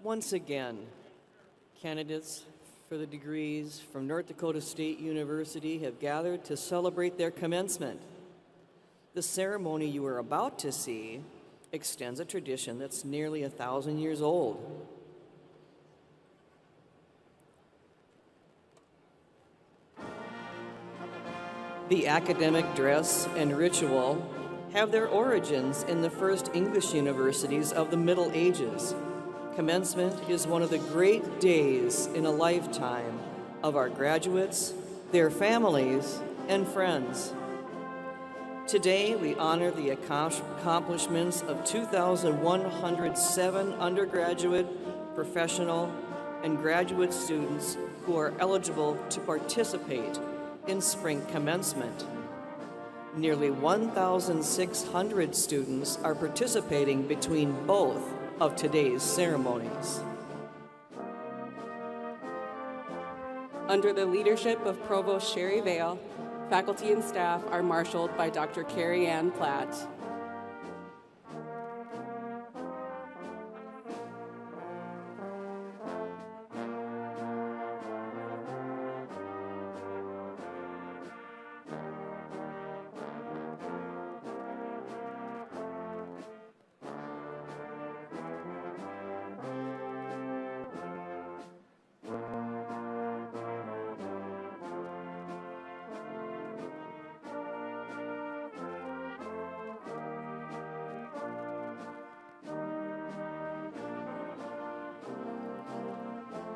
Once again, candidates for the degrees from North Dakota State University have gathered to celebrate their commencement. The ceremony you are about to see extends a tradition that's nearly 1,000 years old. The academic dress and ritual have their origins in the first English universities of the Middle Ages. Commencement is one of the great days in a lifetime of our graduates, their families, and friends. Today, we honor the accomplishments of 2,107 undergraduate, professional, and graduate students who are eligible to participate in spring commencement. Nearly 1,600 students are participating between both of today's ceremonies. Under the leadership of Provost Sherry Vale, faculty and staff are marshaled by Dr. Carrie Ann Platt.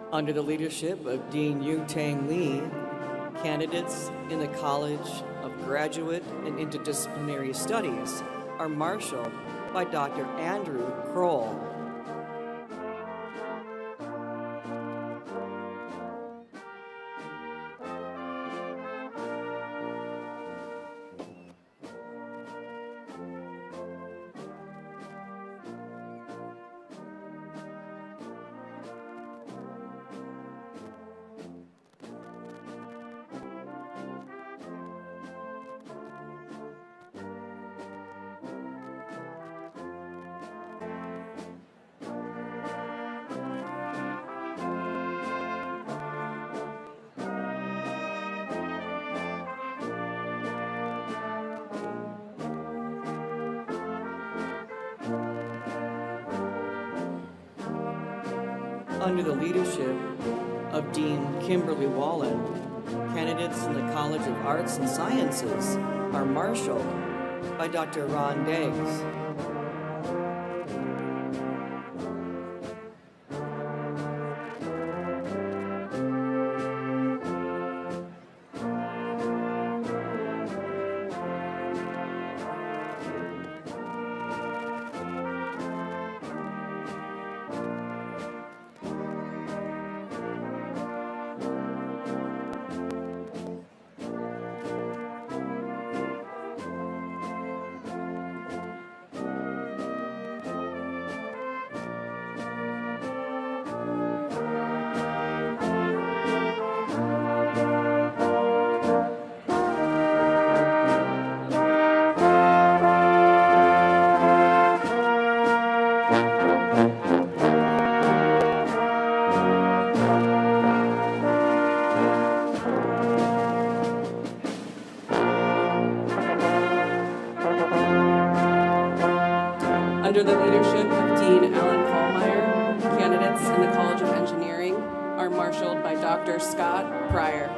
Under the leadership of Dean Yu-Tang Lee, candidates in the College of Graduate and Interdisciplinary Studies are marshaled by Dr. Andrew Kroll. Under the leadership of Dean Kimberly Wallen, candidates in the College of Arts and Sciences are marshaled by Dr. Ron Deggs. Under the leadership of Dean Alan Kallmeyer, candidates in the College of Engineering are marshaled by Dr. Scott Pryor.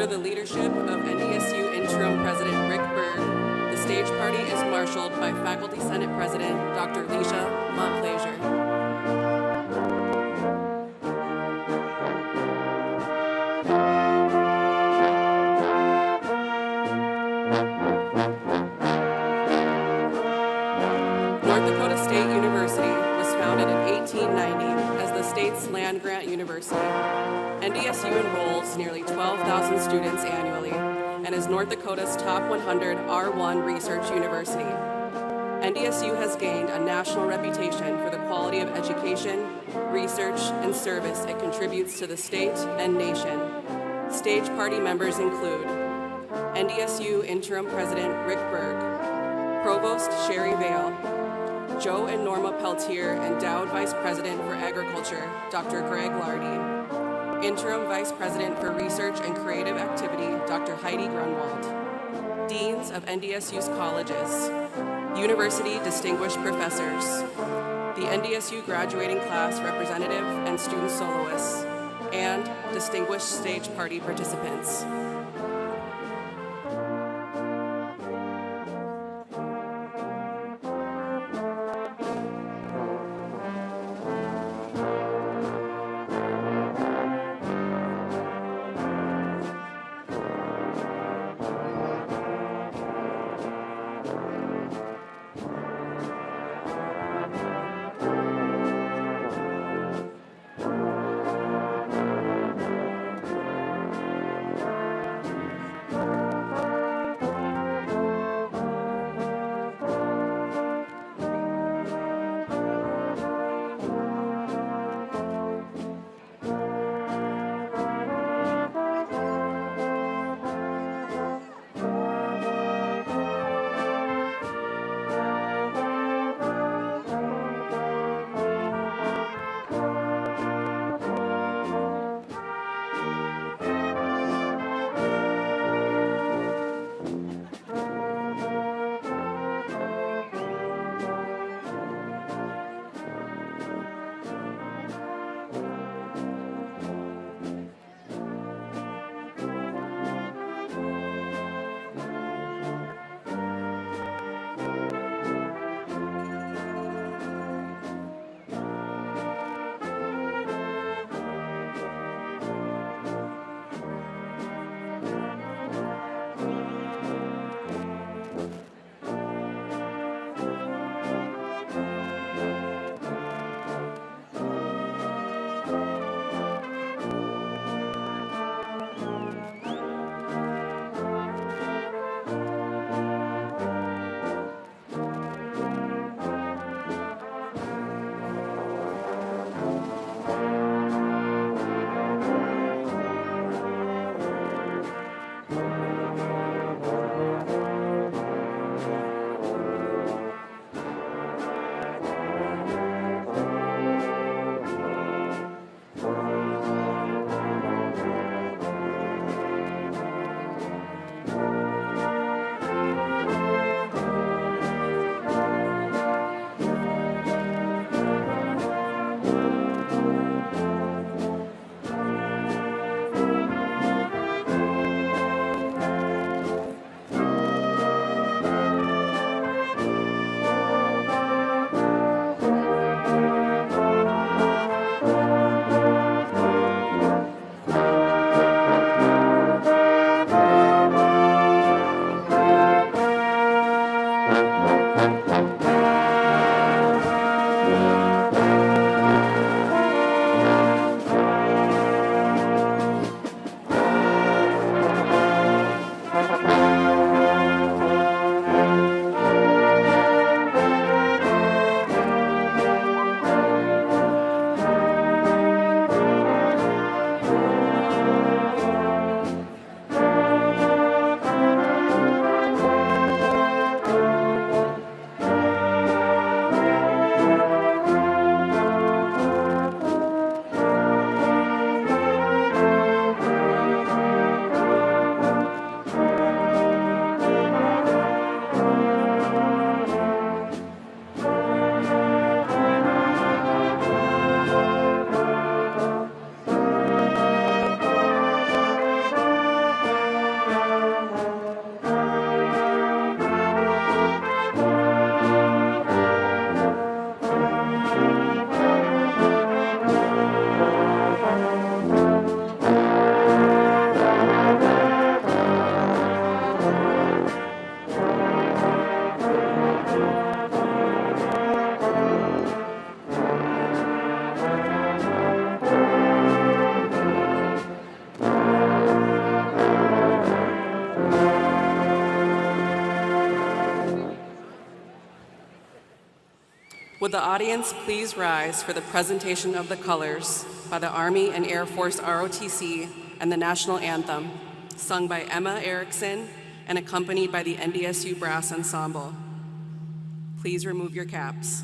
the leadership of NDSU Interim President Rick Berg, the stage party is marshaled by Faculty Senate President Dr. Leisha Montplaisir. North Dakota State University was founded in 1890 as the state's land-grant university. NDSU enrolls nearly 12,000 students annually and is North Dakota's top 100 R1 research university. NDSU has gained a national reputation for the quality of education, research, and service it contributes to the state and nation. Stage party members include NDSU Interim President Rick Berg, Provost Sherry Vale, Joe and Norma Peltier Endowed Vice President for Agriculture, Dr. Greg Lardy, Interim Vice President for Research and Creative Activity, Dr. Heidi Grunwald, Deans of NDSU's colleges, University Distinguished Professors, the NDSU Graduating Class Representative and Student Soloists, and distinguished stage party participants. Would the audience please rise for the presentation of the colors by the Army and Air Force ROTC and the national anthem, sung by Emma Erickson and accompanied by the NDSU Brass Ensemble. Please remove your caps.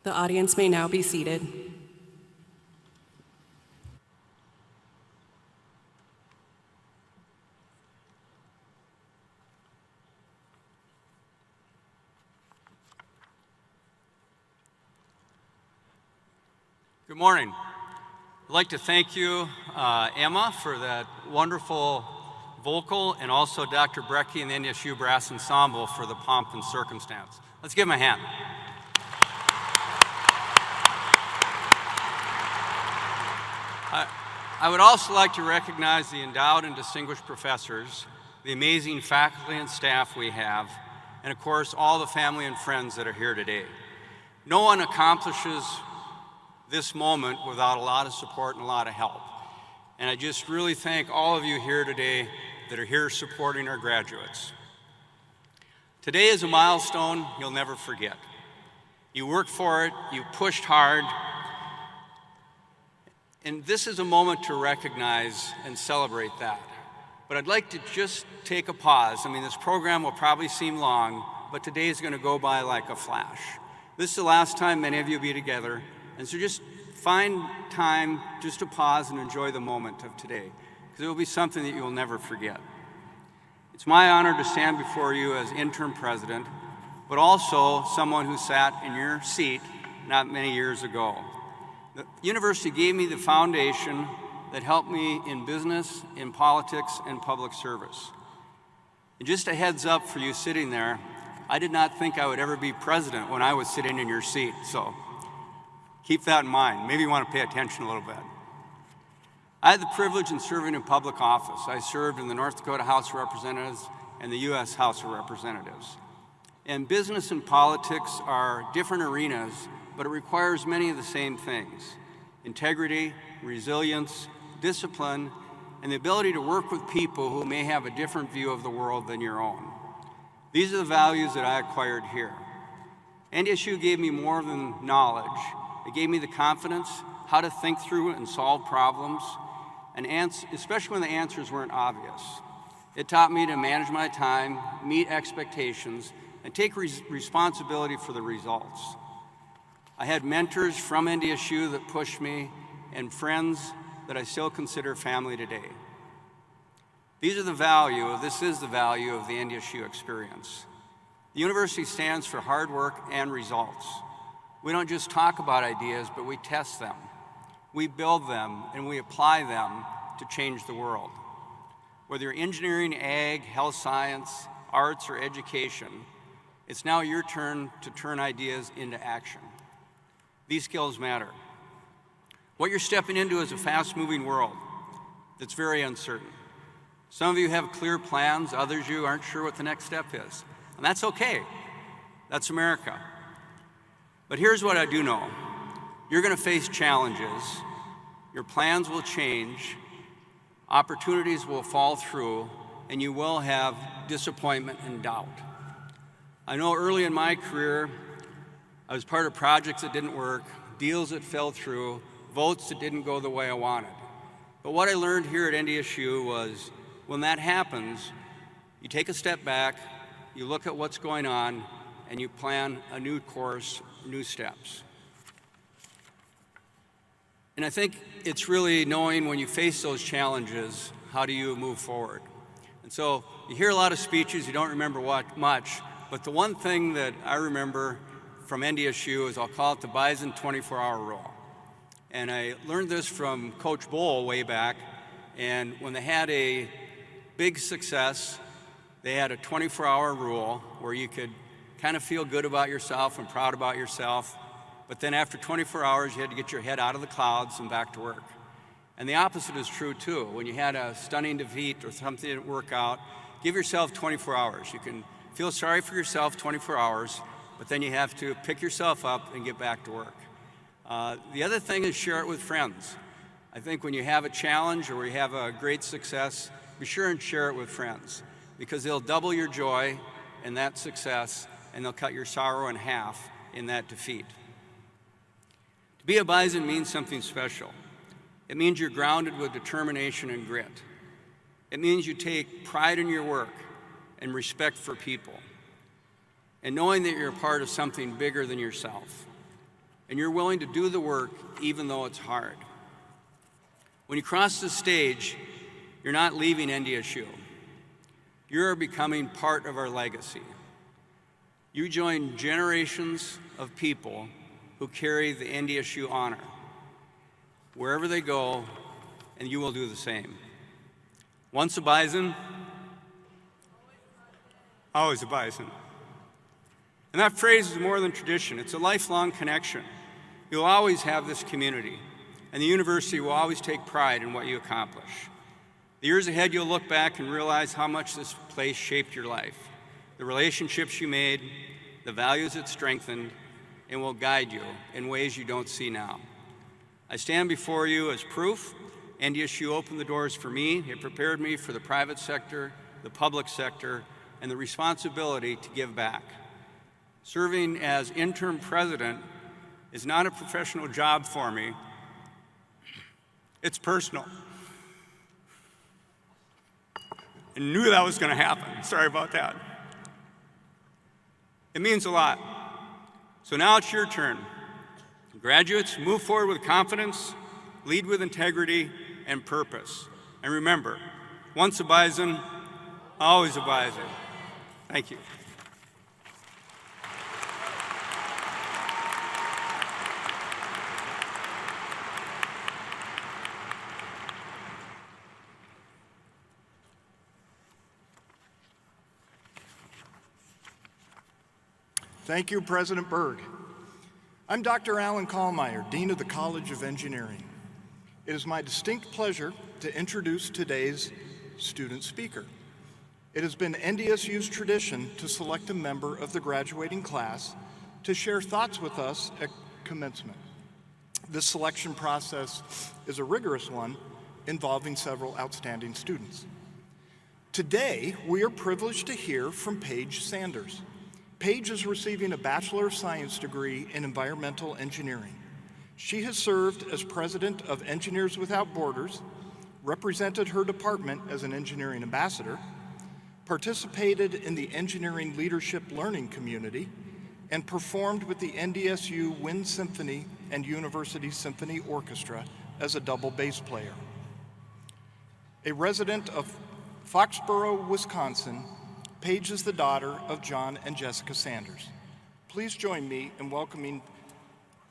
The audience may now be seated. Good morning. I'd like to thank you, Emma, for that wonderful vocal, and also Dr. Brecky and the NDSU Brass Ensemble for the pomp and circumstance. Let's give them a hand. I would also like to recognize the endowed and distinguished professors, the amazing faculty and staff we have, and of course, all the family and friends that are here today. No one accomplishes this moment without a lot of support and a lot of help. And I just really thank all of you here today that are here supporting our graduates. Today is a milestone you'll never forget. You worked for it, you pushed hard, and this is a moment to recognize and celebrate that. But I'd like to just take a pause. I mean, this program will probably seem long, but today is going to go by like a flash. This is the last time many of you will be together, and so just find time just to pause and enjoy the moment of today, because it will be something that you will never forget. It's my honor to stand before you as interim president, but also someone who sat in your seat not many years ago. The university gave me the foundation that helped me in business, in politics, and public service. And just a heads up for you sitting there, I did not think I would ever be president when I was sitting in your seat, so keep that in mind. Maybe you want to pay attention a little bit. I had the privilege in serving in public office. I served in the North Dakota House of Representatives and the U.S. House of Representatives. And business and politics are different arenas, but it requires many of the same things: integrity, resilience, discipline, and the ability to work with people who may have a different view of the world than your own. These are the values that I acquired here. NDSU gave me more than knowledge. It gave me the confidence how to think through and solve problems, and especially when the answers weren't obvious. It taught me to manage my time, meet expectations, and take responsibility for the results. I had mentors from NDSU that pushed me, and friends that I still consider family today. This is the value of the NDSU experience. The university stands for hard work and results. We don't just talk about ideas, but we test them. We build them and we apply them to change the world. Whether you're engineering, ag, health science, arts, or education, it's now your turn to turn ideas into action. These skills matter. What you're stepping into is a fast-moving world that's very uncertain. Some of you have clear plans, others you aren't sure what the next step is. And that's okay. That's America. But here's what I do know. You're going to face challenges. Your plans will change. Opportunities will fall through, and you will have disappointment and doubt. I know early in my career, I was part of projects that didn't work, deals that fell through, votes that didn't go the way I wanted. But what I learned here at NDSU was when that happens, you take a step back, you look at what's going on, and you plan a new course, new steps. And I think it's really knowing when you face those challenges, how do you move forward? And so you hear a lot of speeches, you don't remember much, but the one thing that I remember from NDSU is I'll call it the Bison 24-hour rule. And I learned this from Coach Bowl way back, and when they had a big success, they had a 24-hour rule where you could kind of feel good about yourself and proud about yourself, but then after 24 hours, you had to get your head out of the clouds and back to work. And the opposite is true too. When you had a stunning defeat or something didn't work out, give yourself 24 hours. You can feel sorry for yourself 24 hours, but then you have to pick yourself up and get back to work. The other thing is share it with friends. I think when you have a challenge or you have a great success, be sure and share it with friends, because they'll double your joy in that success and they'll cut your sorrow in half in that defeat. To be a Bison means something special. It means you're grounded with determination and grit. It means you take pride in your work and respect for people, and knowing that you're a part of something bigger than yourself, and you're willing to do the work even though it's hard. When you cross the stage, you're not leaving NDSU. You're becoming part of our legacy. You join generations of people who carry the NDSU honor wherever they go, and you will do the same. Once a Bison, always a Bison. And that phrase is more than tradition. It's a lifelong connection. You'll always have this community, and the university will always take pride in what you accomplish. The years ahead, you'll look back and realize how much this place shaped your life, the relationships you made, the values it strengthened, and will guide you in ways you don't see now. I stand before you as proof. NDSU opened the doors for me. It prepared me for the private sector, the public sector, and the responsibility to give back. Serving as interim president is not a professional job for me. It's personal. I knew that was going to happen. Sorry about that. It means a lot. So now it's your turn. Graduates, move forward with confidence, lead with integrity and purpose. And remember, once a Bison, Always a pleasure. Thank you. Thank you, President Berg. I'm Dr. Alan Kallmeyer, Dean of the College of Engineering. It is my distinct pleasure to introduce today's student speaker. It has been NDSU's tradition to select a member of the graduating class to share thoughts with us at commencement. This selection process is a rigorous one involving several outstanding students. Today, we are privileged to hear from Paige Sanders. Paige is receiving a Bachelor of Science degree in Environmental Engineering. She has served as president of Engineers Without Borders, represented her department as an engineering ambassador, participated in the engineering leadership learning community, and performed with the NDSU Wind Symphony and University Symphony Orchestra as a double bass player. A resident of Foxborough, Wisconsin, Paige is the daughter of John and Jessica Sanders. Please join me in welcoming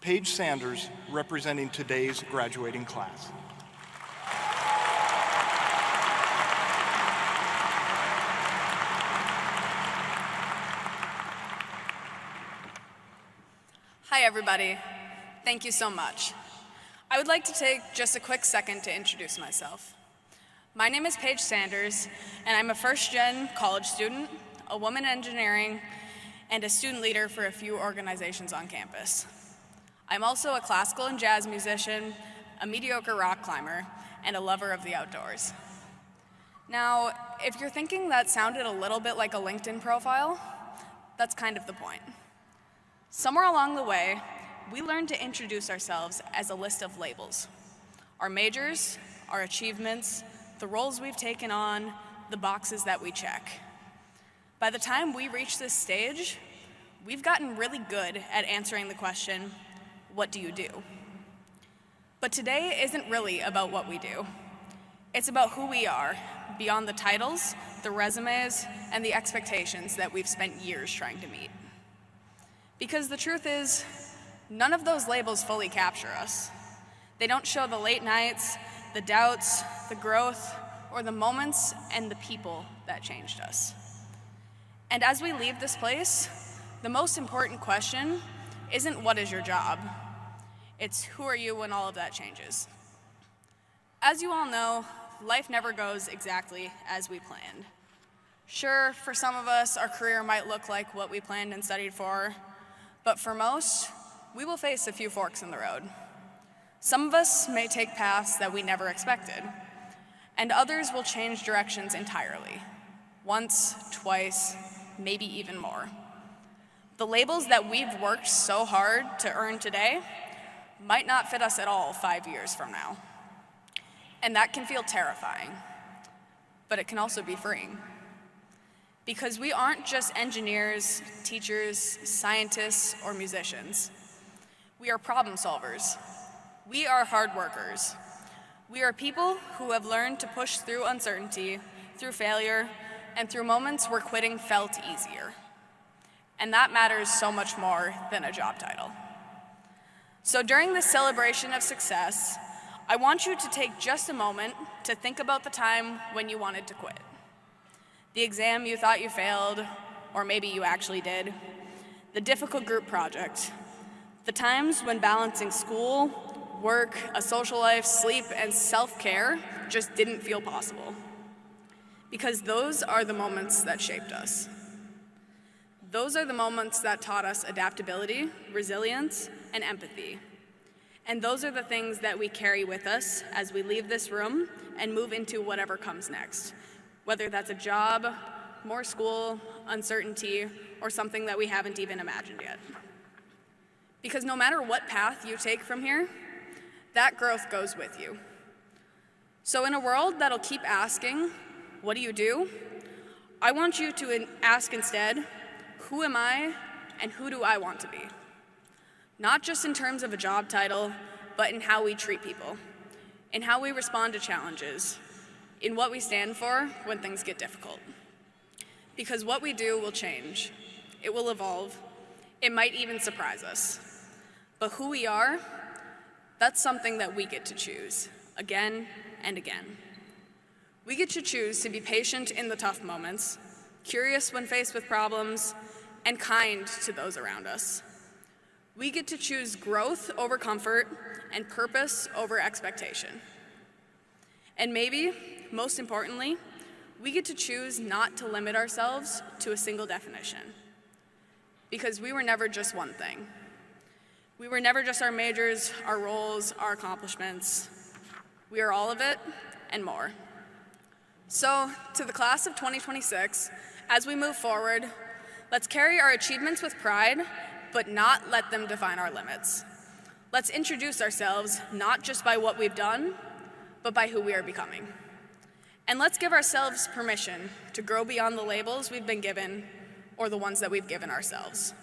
Paige Sanders, representing today's graduating class. Hi, everybody. Thank you so much. I would like to take just a quick second to introduce myself. My name is Paige Sanders, and I'm a first-gen college student, a woman in engineering, and a student leader for a few organizations on campus. I'm also a classical and jazz musician, a mediocre rock climber, and a lover of the outdoors. Now, if you're thinking that sounded a little bit like a LinkedIn profile, that's kind of the point. Somewhere along the way, we learned to introduce ourselves as a list of labels. Our majors, our achievements, the roles we've taken on, the boxes that we check. By the time we reach this stage, we've gotten really good at answering the question, what do you do? But today isn't really about what we do. It's about who we are, beyond the titles, the resumes, and the expectations that we've spent years trying to meet. Because the truth is, none of those labels fully capture us. They don't show the late nights, the doubts, the growth, or the moments and the people that changed us. And as we leave this place, the most important question isn't what is your job, it's who are you when all of that changes. As you all know, life never goes exactly as we planned. Sure, for some of us, our career might look like what we planned and studied for, but for most, we will face a few forks in the road. Some of us may take paths that we never expected, and others will change directions entirely, once, twice, maybe even more. The labels that we've worked so hard to earn today might not fit us at all 5 years from now. And that can feel terrifying, but it can also be freeing. Because we aren't just engineers, teachers, scientists, or musicians. We are problem solvers. We are hard workers. We are people who have learned to push through uncertainty, through failure, and through moments where quitting felt easier. And that matters so much more than a job title. So during this celebration of success, I want you to take just a moment to think about the time when you wanted to quit. The exam you thought you failed, or maybe you actually did. The difficult group project. The times when balancing school, work, a social life, sleep, and self-care just didn't feel possible. Because those are the moments that shaped us. Those are the moments that taught us adaptability, resilience, and empathy. And those are the things that we carry with us as we leave this room and move into whatever comes next. Whether that's a job, more school, uncertainty, or something that we haven't even imagined yet. Because no matter what path you take from here, that growth goes with you. So in a world that'll keep asking, what do you do? I want you to ask instead, who am I and who do I want to be? Not just in terms of a job title, but in how we treat people, in how we respond to challenges, in what we stand for when things get difficult. Because what we do will change. It will evolve. It might even surprise us. But who we are, that's something that we get to choose, again and again. We get to choose to be patient in the tough moments, curious when faced with problems, and kind to those around us. We get to choose growth over comfort and purpose over expectation. And maybe, most importantly, we get to choose not to limit ourselves to a single definition. Because we were never just one thing. We were never just our majors, our roles, our accomplishments. We are all of it and more. So, to the class of 2026, as we move forward, let's carry our achievements with pride, but not let them define our limits. Let's introduce ourselves not just by what we've done, but by who we are becoming. And let's give ourselves permission to grow beyond the labels we've been given or the ones that we've given ourselves.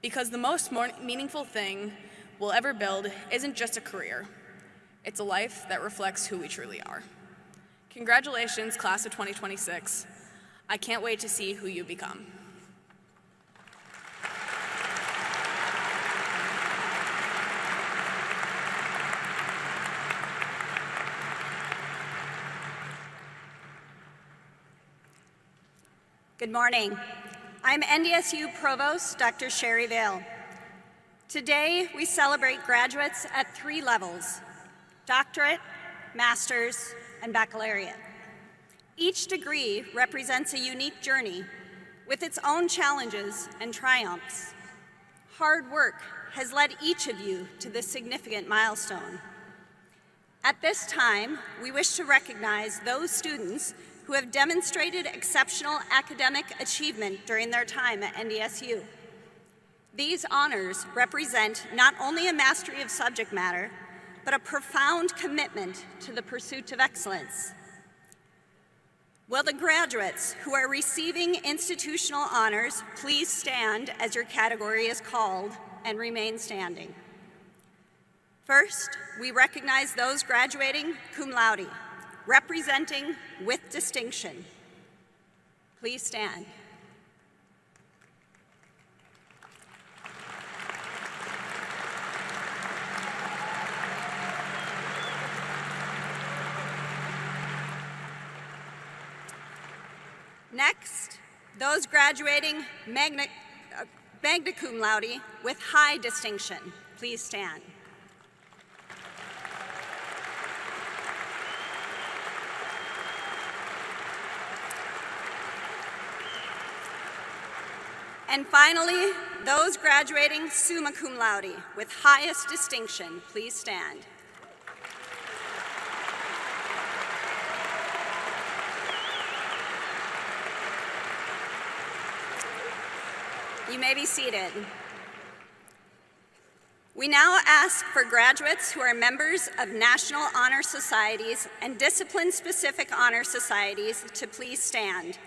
Because the most meaningful thing we'll ever build isn't just a career. It's a life that reflects who we truly are. Congratulations, class of 2026. I can't wait to see who you become. Good morning. I'm NDSU Provost Dr. Sherry Vale. Today, we celebrate graduates at 3 levels: doctorate, master's, and baccalaureate. Each degree represents a unique journey with its own challenges and triumphs. Hard work has led each of you to this significant milestone. At this time, we wish to recognize those students who have demonstrated exceptional academic achievement during their time at NDSU. These honors represent not only a mastery of subject matter, but a profound commitment to the pursuit of excellence. Will the graduates who are receiving institutional honors please stand as your category is called and remain standing. First, we recognize those graduating cum laude, representing with distinction. Please stand. Next, those graduating magna cum laude with high distinction. Please stand. And finally, those graduating summa cum laude with highest distinction, please stand. You may be seated. We now ask for graduates who are members of National Honor Societies and discipline-specific honor societies to please stand.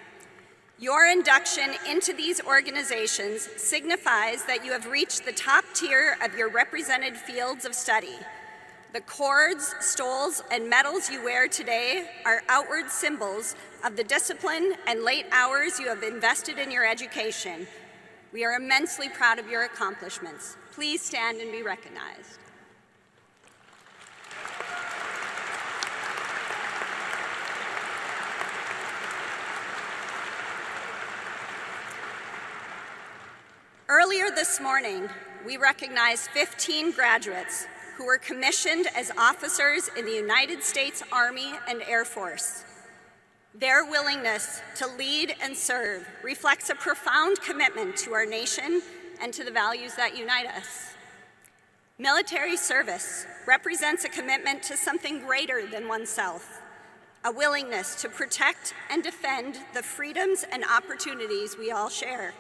Your induction into these organizations signifies that you have reached the top tier of your represented fields of study. The cords, stoles, and medals you wear today are outward symbols of the discipline and late hours you have invested in your education. We are immensely proud of your accomplishments. Please stand and be recognized. Earlier this morning, we recognized 15 graduates who were commissioned as officers in the United States Army and Air Force. Their willingness to lead and serve reflects a profound commitment to our nation and to the values that unite us. Military service represents a commitment to something greater than oneself, a willingness to protect and defend the freedoms and opportunities we all share.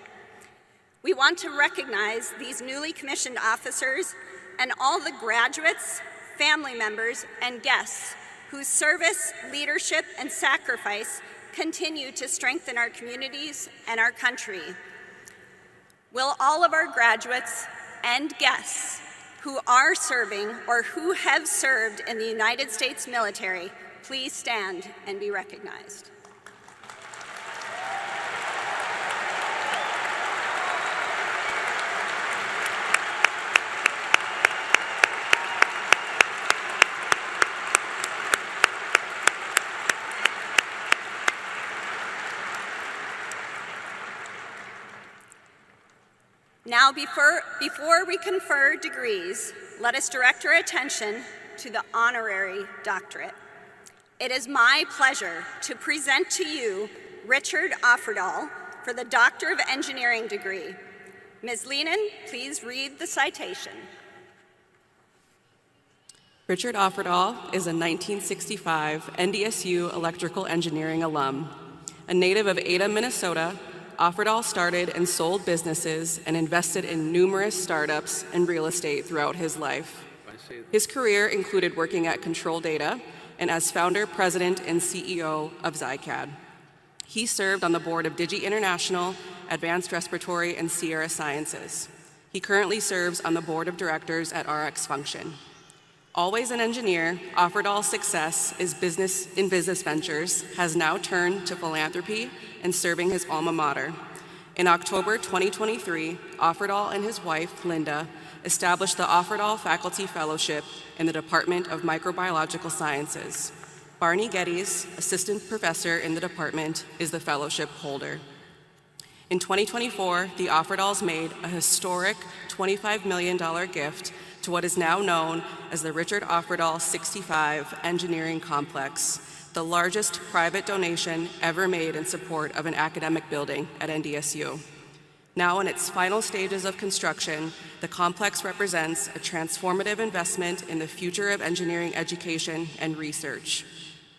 We want to recognize these newly commissioned officers and all the graduates, family members, and guests whose service, leadership, and sacrifice continue to strengthen our communities and our country. Will all of our graduates and guests who are serving or who have served in the United States military please stand and be recognized? Now, before we confer degrees, let us direct our attention to the honorary doctorate. It is my pleasure to present to you Richard Offerdahl for the Doctor of Engineering degree. Ms. Lehnen, please read the citation. Richard Offerdahl is a 1965 NDSU electrical engineering alum. A native of Ada, Minnesota, Offerdahl started and sold businesses and invested in numerous startups and real estate throughout his life. His career included working at Control Data and as founder, president, and CEO of Zycad. He served on the board of Digi International, Advanced Respiratory, and Sierra Sciences. He currently serves on the board of directors at RX Function. Always an engineer, Offerdahl's success in business ventures has now turned to philanthropy and serving his alma mater. In October 2023, Offerdahl and his wife, Linda, established the Offerdahl Faculty Fellowship in the Department of Microbiological Sciences. Barney Geddes, assistant professor in the department, is the fellowship holder. In 2024, the Offerdahls made a historic $25 million gift to what is now known as the Richard Offerdahl 65 Engineering Complex, the largest private donation ever made in support of an academic building at NDSU. Now in its final stages of construction, the complex represents a transformative investment in the future of engineering education and research.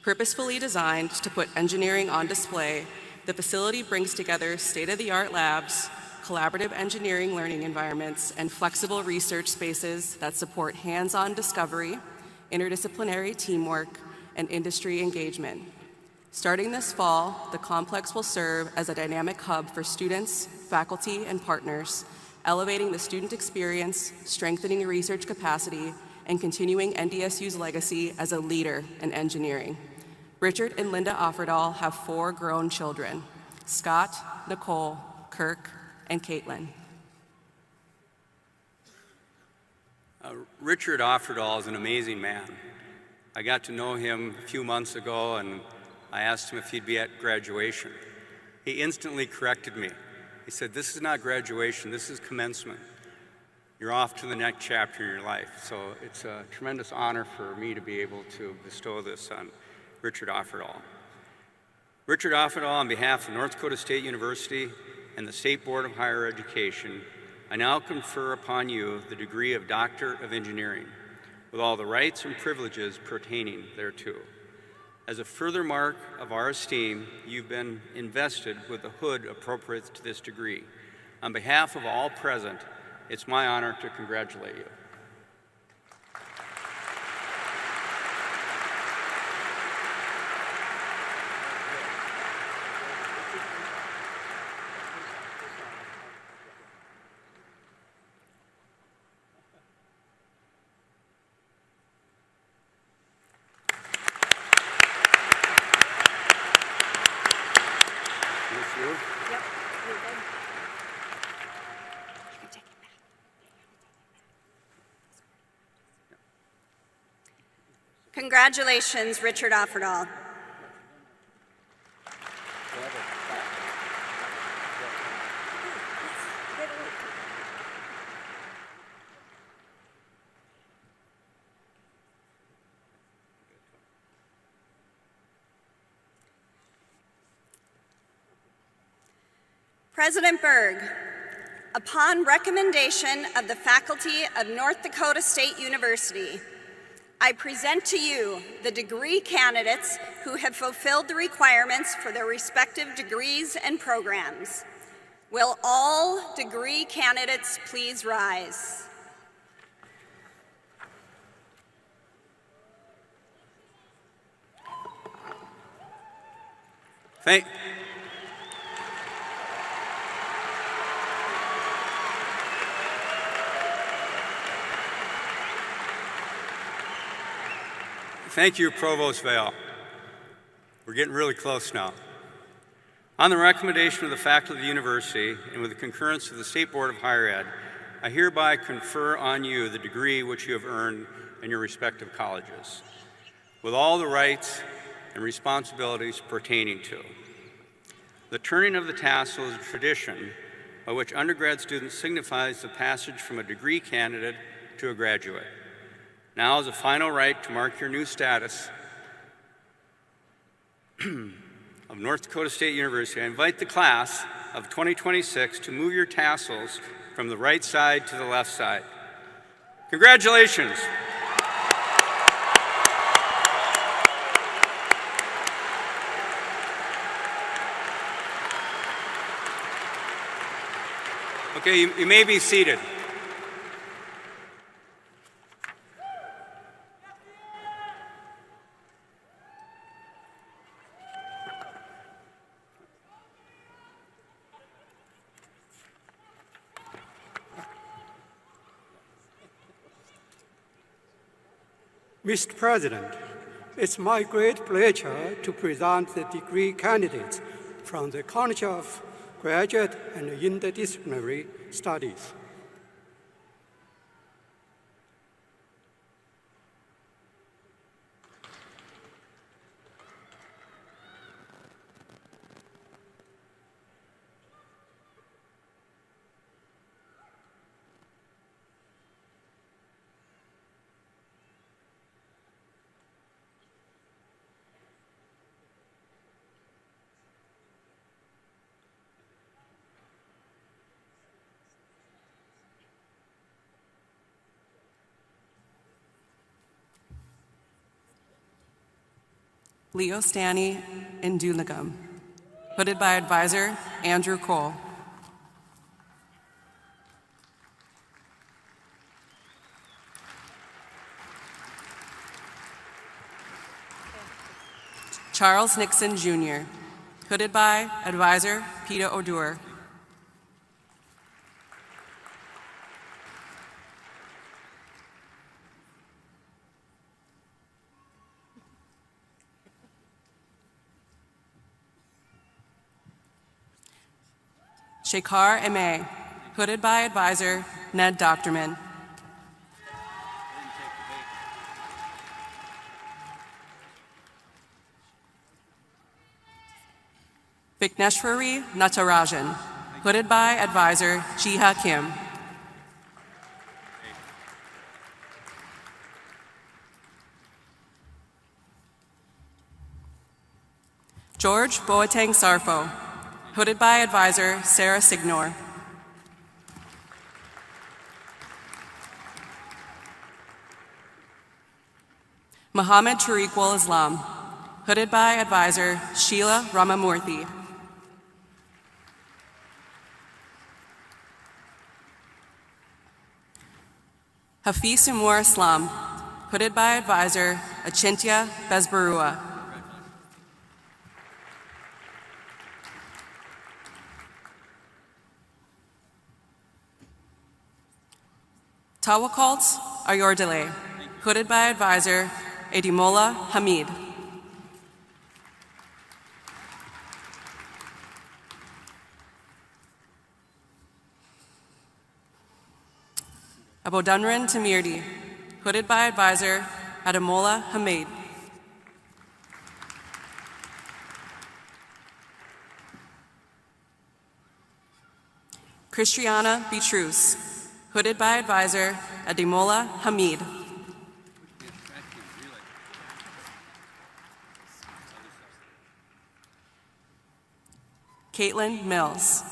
Purposefully designed to put engineering on display, the facility brings together state-of-the-art labs, collaborative engineering learning environments, and flexible research spaces that support hands-on discovery, interdisciplinary teamwork, and industry engagement. Starting this fall, the complex will serve as a dynamic hub for students, faculty, and partners, elevating the student experience, strengthening research capacity, and continuing NDSU's legacy as a leader in engineering. Richard and Linda Offerdahl have 4 grown children: Scott, Nicole, Kirk, and Caitlin. Richard Offerdahl is an amazing man. I got to know him a few months ago, and I asked him if he'd be at graduation. He instantly corrected me. He said, "This is not graduation, this is commencement. You're off to the next chapter in your life." So it's a tremendous honor for me to be able to bestow this on Richard Offerdahl. Richard Offerdahl, on behalf of North Dakota State University and the State Board of Higher Education, I now confer upon you the degree of Doctor of Engineering, with all the rights and privileges pertaining thereto. As a further mark of our esteem, you've been invested with the hood appropriate to this degree. On behalf of all present, it's my honor to congratulate you. Congratulations, Richard Offerdahl. President Berg, upon recommendation of the faculty of North Dakota State University, I present to you the degree candidates who have fulfilled the requirements for their respective degrees and programs. Will all degree candidates please rise? Thank you, Provost Vale. We're getting really close now. On the recommendation of the faculty of the university and with the concurrence of the State Board of Higher Ed, I hereby confer on you the degree which you have earned in your respective colleges, with all the rights and responsibilities pertaining to. The turning of the tassel is a tradition by which undergrad students signifies the passage from a degree candidate to a graduate. Now, as a final rite to mark your new status of North Dakota State University, I invite the class of 2026 to move your tassels from the right side to the left side. Congratulations. Okay, you may be seated. Mr. President, it's my great pleasure to present the degree candidates from the College of Graduate and Interdisciplinary Studies. Leo Stanny in Dulagum, hooded by advisor Andrew Cole. Charles Nixon Jr., hooded by advisor Peter O'Dour. Shekhar Eme, hooded by advisor Ned Doctorman. Vikneshwari Natarajan, hooded by advisor Jiha Kim. George Boateng Sarfo, hooded by advisor Sarah Signor. Muhammad Tariq Islam, hooded by advisor Sheila Ramamurthy. Hafiz Umar Islam, hooded by advisor Achintya Bezbarua. Tawakkalt Ayordele, hooded by advisor Edimola Hamid. Abodunran Tamirdi, hooded by advisor Ademola Hamid. Christiana Bitrus, hooded by advisor Ademola Hamid. Caitlin Mills.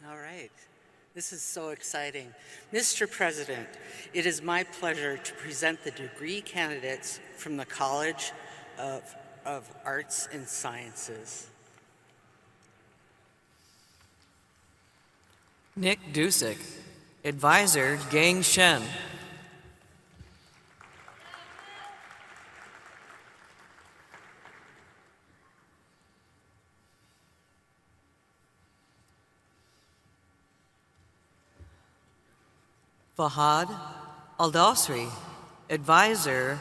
All right. This is so exciting. Mr. President, it is my pleasure to present the degree candidates from the College of Arts and Sciences. Nick Dusick, advisor Gang Shen. Fahad Aldosri, advisor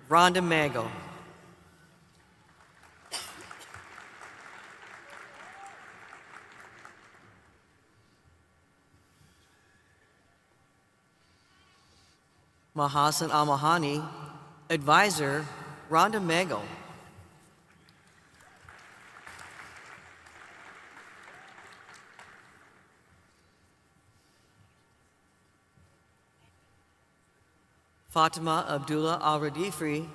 Rhonda Mago. Mahasan Amahani, Advisor, Rhonda Mago. Fatima Abdullah Al-Radifri,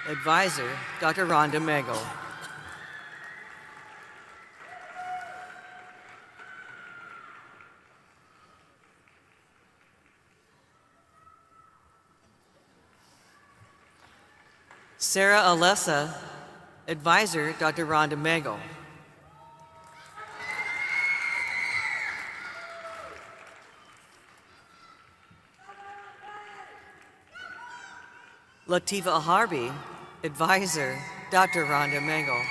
Advisor, Dr. Rhonda Mago. Sarah Alessa, Advisor, Dr. Rhonda Mago. Latifa Aharbi, Advisor, Dr. Rhonda Mago.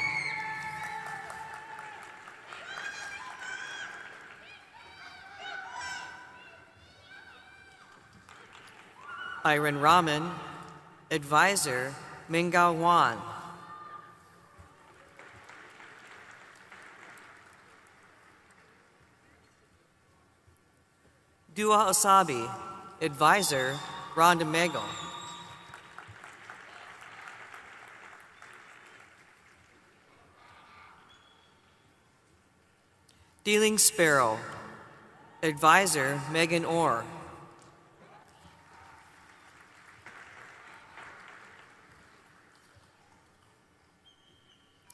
Iron Rahman, Advisor, Mingao Wan. Dua Asabi, Advisor, Rhonda Mago. Dealing Sparrow, Advisor, Megan Orr.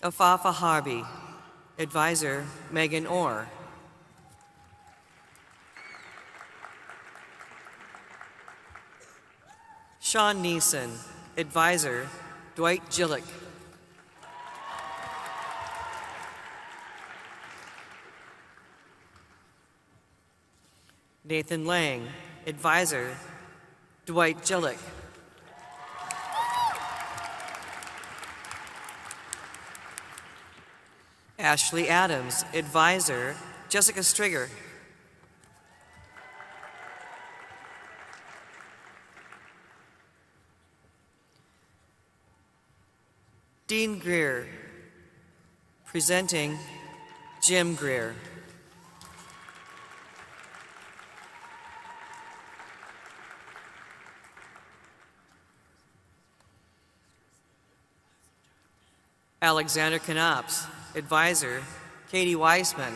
Afafa Harbi, Advisor, Megan Orr. Sean Neeson, Advisor, Dwight Gillick. Nathan Lang, Advisor, Dwight Gillick. Ashley Adams, Advisor, Jessica Strigger. Dean Greer, presenting Jim Greer. Alexander Knops, Advisor, Katie Weissman.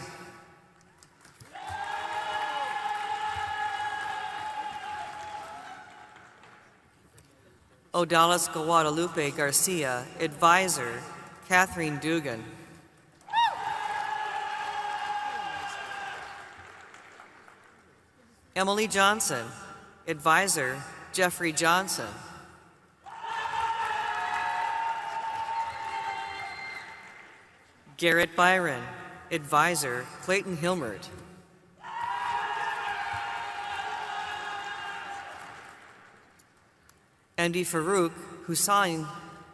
Odalis Guadalupe Garcia, Advisor, Catherine Dugan. Emily Johnson, Advisor, Jeffrey Johnson. Garrett Byron, Advisor, Clayton Hilmert. Andy Farouk Hussain,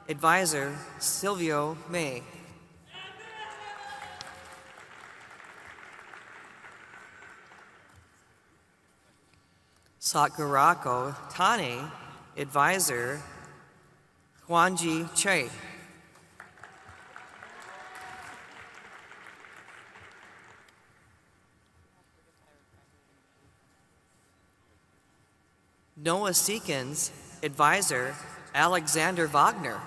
Advisor, Silvio May. Satgurako Tane, Advisor, Hwanji Che. Noah Seekins, Advisor, Alexander Wagner.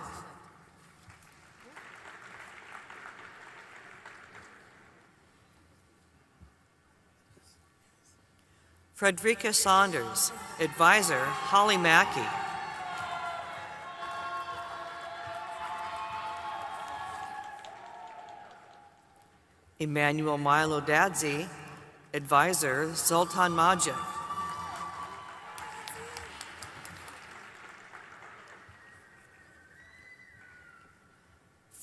Frederica Saunders, Advisor, Holly Mackey. Emmanuel Milo Dadzi, Advisor, Sultan Majid.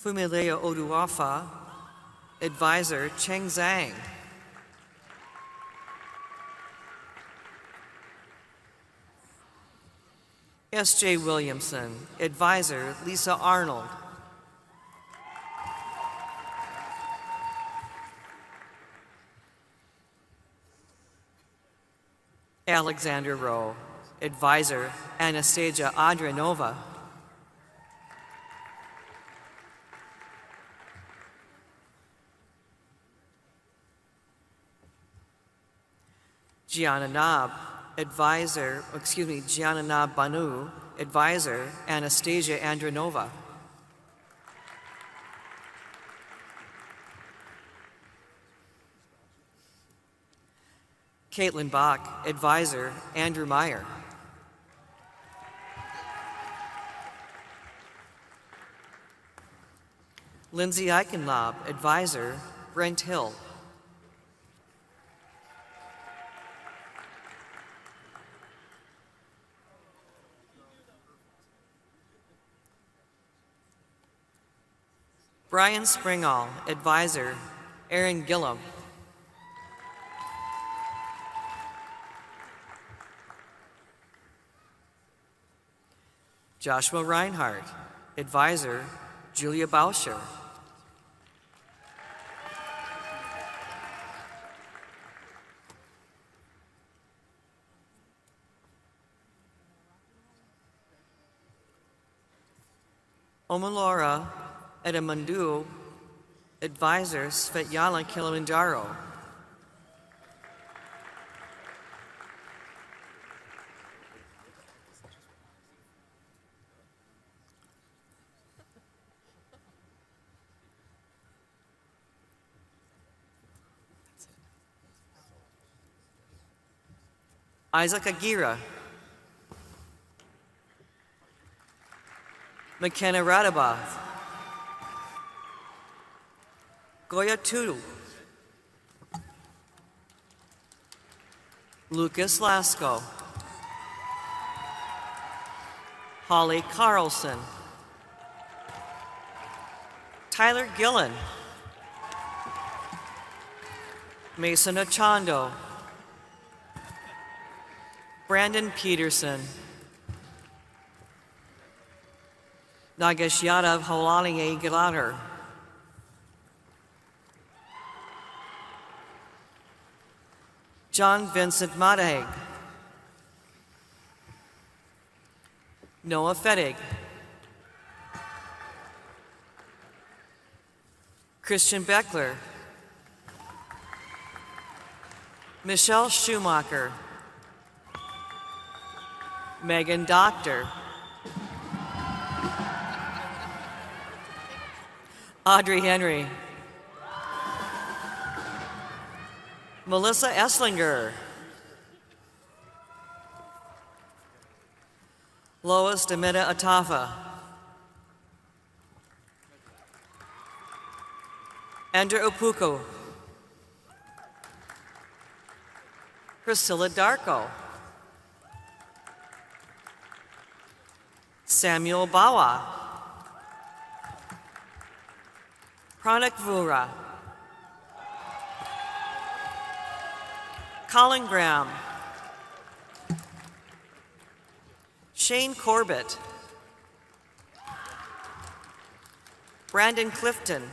Fumileo Oduafa, Advisor, Cheng Zhang. S.J. Williamson, Advisor, Lisa Arnold. Alexander Rowe, Advisor, Anastasia Adranova. Gianna Banu, Advisor, Anastasia Andronova. Caitlin Bach, Advisor, Andrew Meyer. Lindsay Eichenlaub, Advisor, Brent Hill. Brian Springall, Advisor, Aaron Gillum. Joshua Reinhardt, Advisor, Julia Bauscher. Omalora Edamandu, Advisor, Svetlana Kilimanjaro. Isaac Aguirre. McKenna Radabath. Goya Tudu. Lucas Lasko. Holly Carlson. Tyler Gillen. Mason Ochando. Brandon Peterson. Nagesh Yadav Holani Gilater. John Vincent Madeg. Noah Fettig. Christian Beckler. Michelle Schumacher. Megan Doctor. Audrey Henry. Melissa Esslinger. Lois Demita Atafa. Andrew Opuko. Priscilla Darko. Samuel Bawa. Pranak Vura. Colin Graham. Shane Corbett. Brandon Clifton.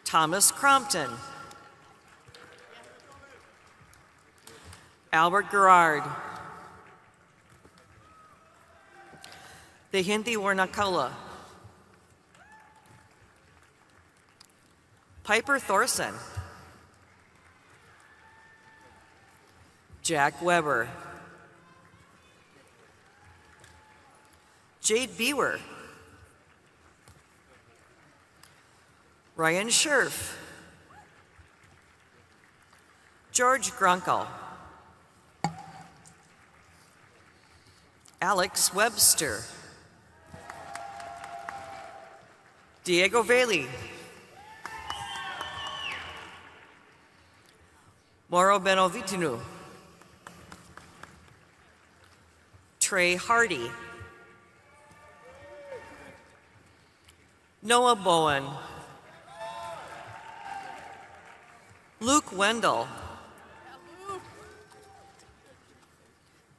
Thomas Crompton. Albert Gerard. The Hindi Warnakula. Piper Thorson. Jack Weber. Jade Bewer. Ryan Scherf. George Grunkel. Alex Webster. Diego Veli. Mauro Benovitinu. Trey Hardy. Noah Bowen. Luke Wendell.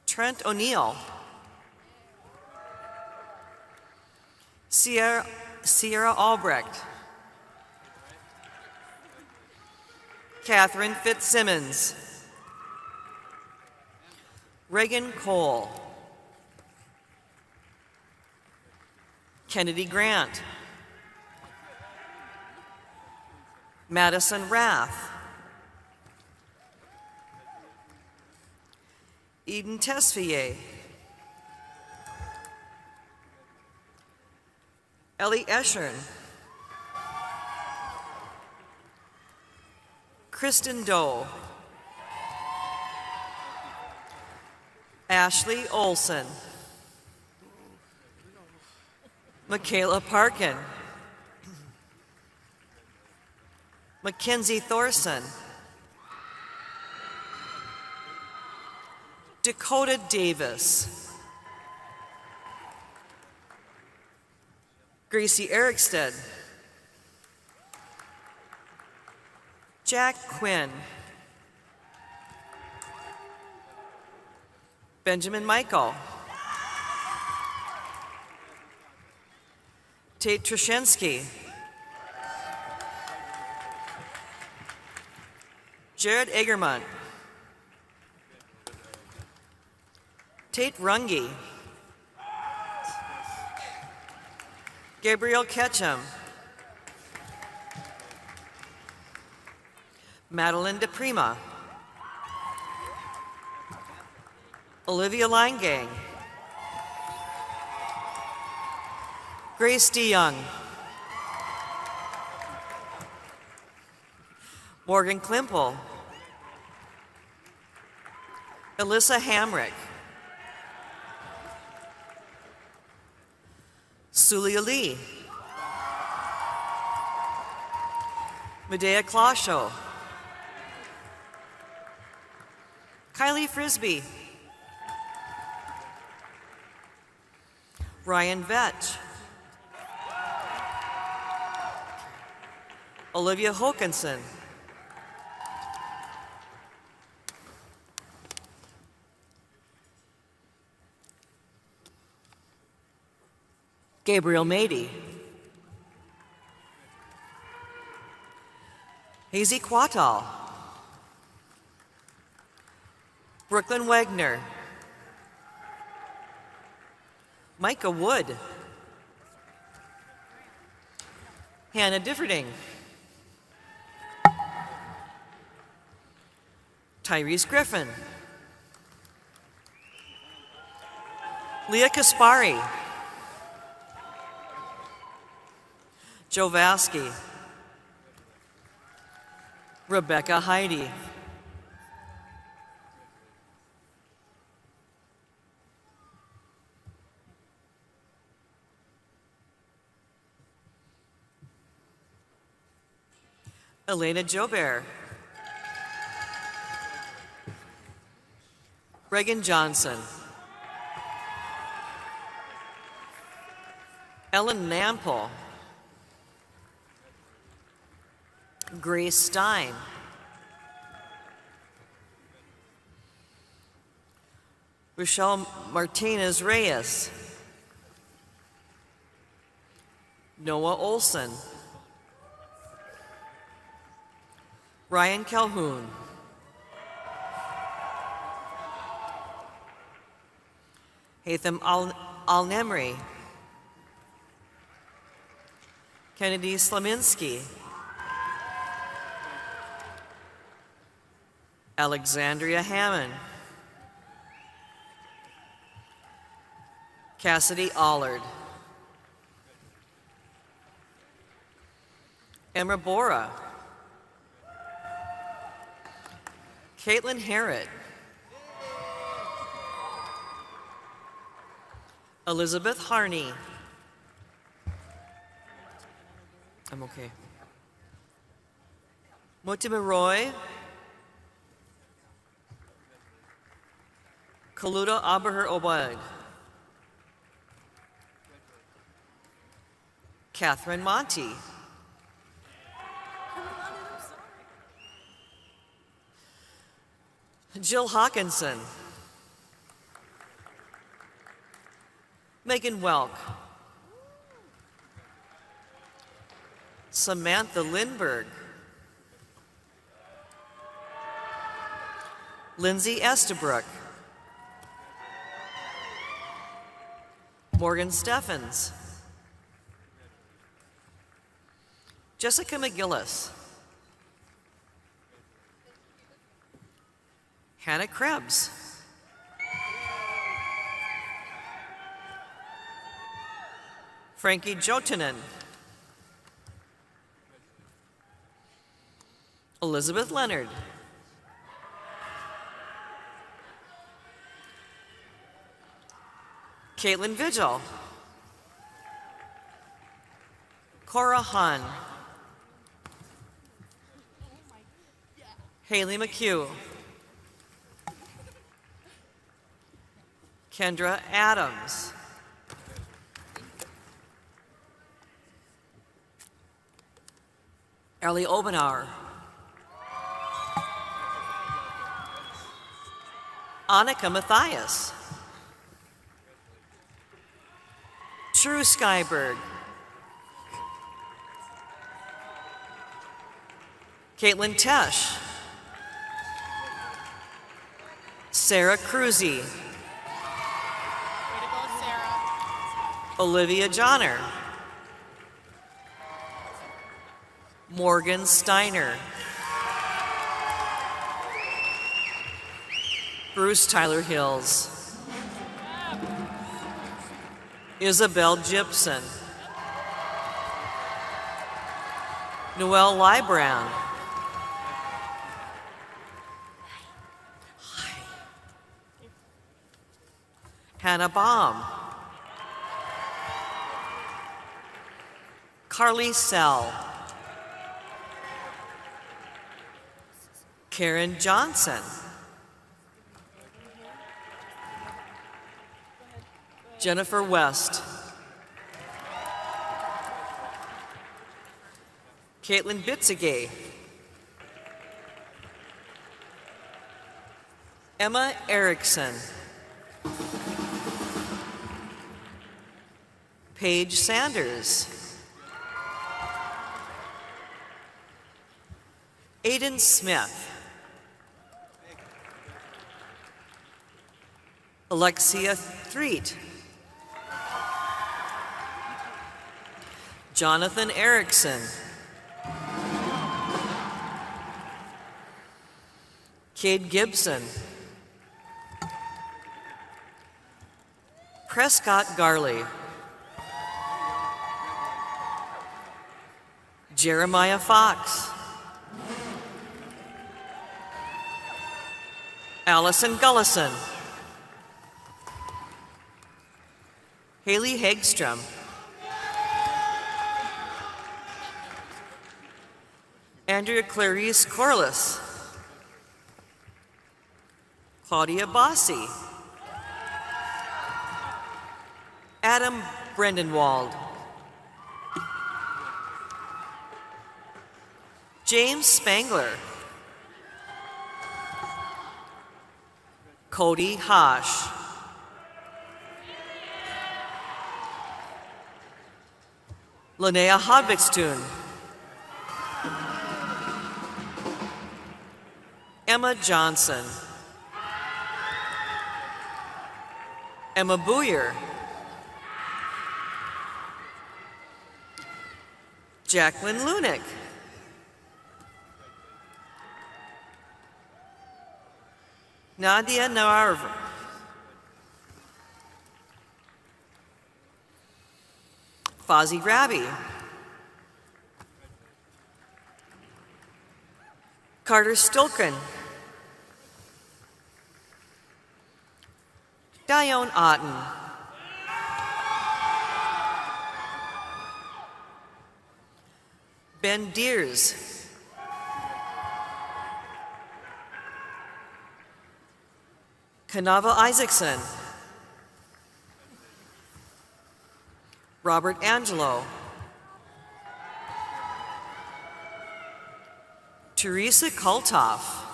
Trent O'Neill. Sierra Albrecht. Catherine Fitzsimmons. Reagan Cole. Kennedy Grant. Madison Rath. Eden Tesfaye, Ellie Eschern, Kristen Doe, Ashley Olson, Michaela Parkin, Mackenzie Thorson, Dakota Davis, Gracie Erickstead, Jack Quinn, Benjamin Michael, Tate Trashensky, Jared Egermont, Tate Runge, Gabriel Ketchum, Madeline DePrima, Olivia Langang, Grace DeYoung, Morgan Klimple, Alyssa Hamrick, Sulia Lee, Medea Clasho, Kylie Frisbee, Ryan Vetch, Olivia Hokinson, Gabriel Mady, Hazy Quatal, Brooklyn Wagner, Micah Wood, Hannah Differding, Tyrese Griffin, Leah Kaspari, Joe Vasky, Rebecca Heidi, Elena Jobert, Reagan Johnson, Ellen Nampel, Grace Stein, Rochelle Martinez Reyes, Noah Olson, Ryan Calhoun, Haitham Al-Nemri, Kennedy Slaminski, Alexandria Hammond, Cassidy Allard, Emma Bora, Caitlin Harrod, Elizabeth Harney, I'm okay, Motima Roy, Kaluta Abaher Obaid, Catherine Monty, Jill Hawkinson, Megan Welk, Samantha Lindberg, Lindsay Estabrook, Morgan Steffens, Jessica McGillis, Hannah Krebs, Frankie Jotinen, Elizabeth Leonard, Caitlin Vigil, Cora Hahn, Haley McHugh, Kendra Adams, Ellie Obenauer, Annika Matthias, True Skyberg, Caitlin Tesh, Sarah Cruzy, Olivia Johnner, Morgan Steiner, Bruce Tyler Hills, Isabel Gibson, Noelle Librand, Hannah Baum, Carly Sell, Karen Johnson, Jennifer West, Caitlin Bitzigay, Emma Erickson, Paige Sanders, Aiden Smith, Alexia Threet, Jonathan Erickson, Cade Gibson, Prescott Garley, Jeremiah Fox, Allison Gullison, Haley Hagstrom, Andrea Clarice Corliss, Claudia Bossi, Adam Brendenwald, James Spangler, Cody Hosh, Linnea Hodvikstuen, Emma Johnson, Emma Booyer, Jacqueline Lunick, Nadia Navarro, Fozzie Rabi, Carter Stolken, Dione Otten, Ben Deers, Kanava Isaacson, Robert Angelo, Teresa Kultoff,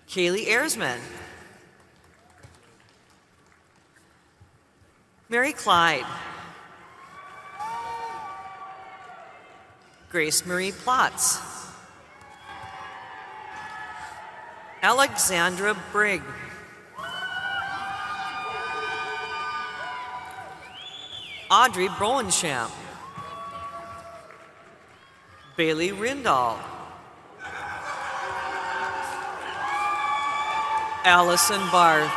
Kaylee Ersman, Mary Clyde, Grace Marie Plotz, Alexandra Brigg, Audrey Broenschamp, Bailey Rindall, Allison Barth,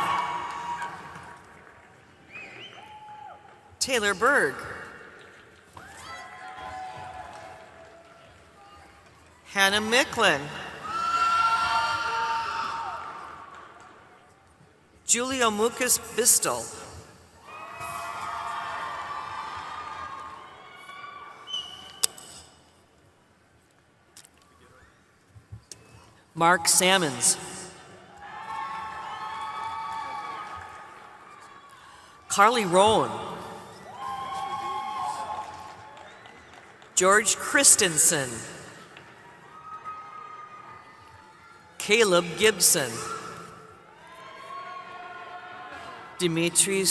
Taylor Berg. Hannah Micklin. Julio Mucas Bistel. Mark Sammons. Carly Rowan. George Christensen. Caleb Gibson. Dmitry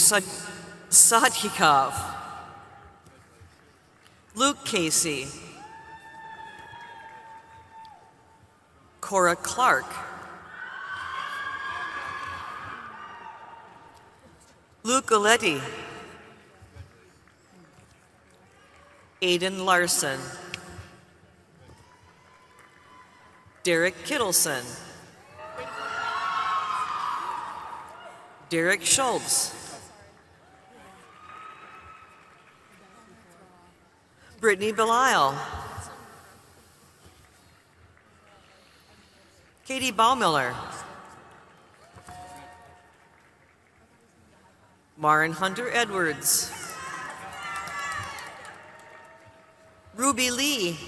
Sadikov. Luke Casey. Cora Clark. Luke Aletti. Aiden Larson. Derek Kittleson. Derek Schultz. Brittany Belisle. Katie Baumiller. Marin Hunter Edwards. Ruby Lee.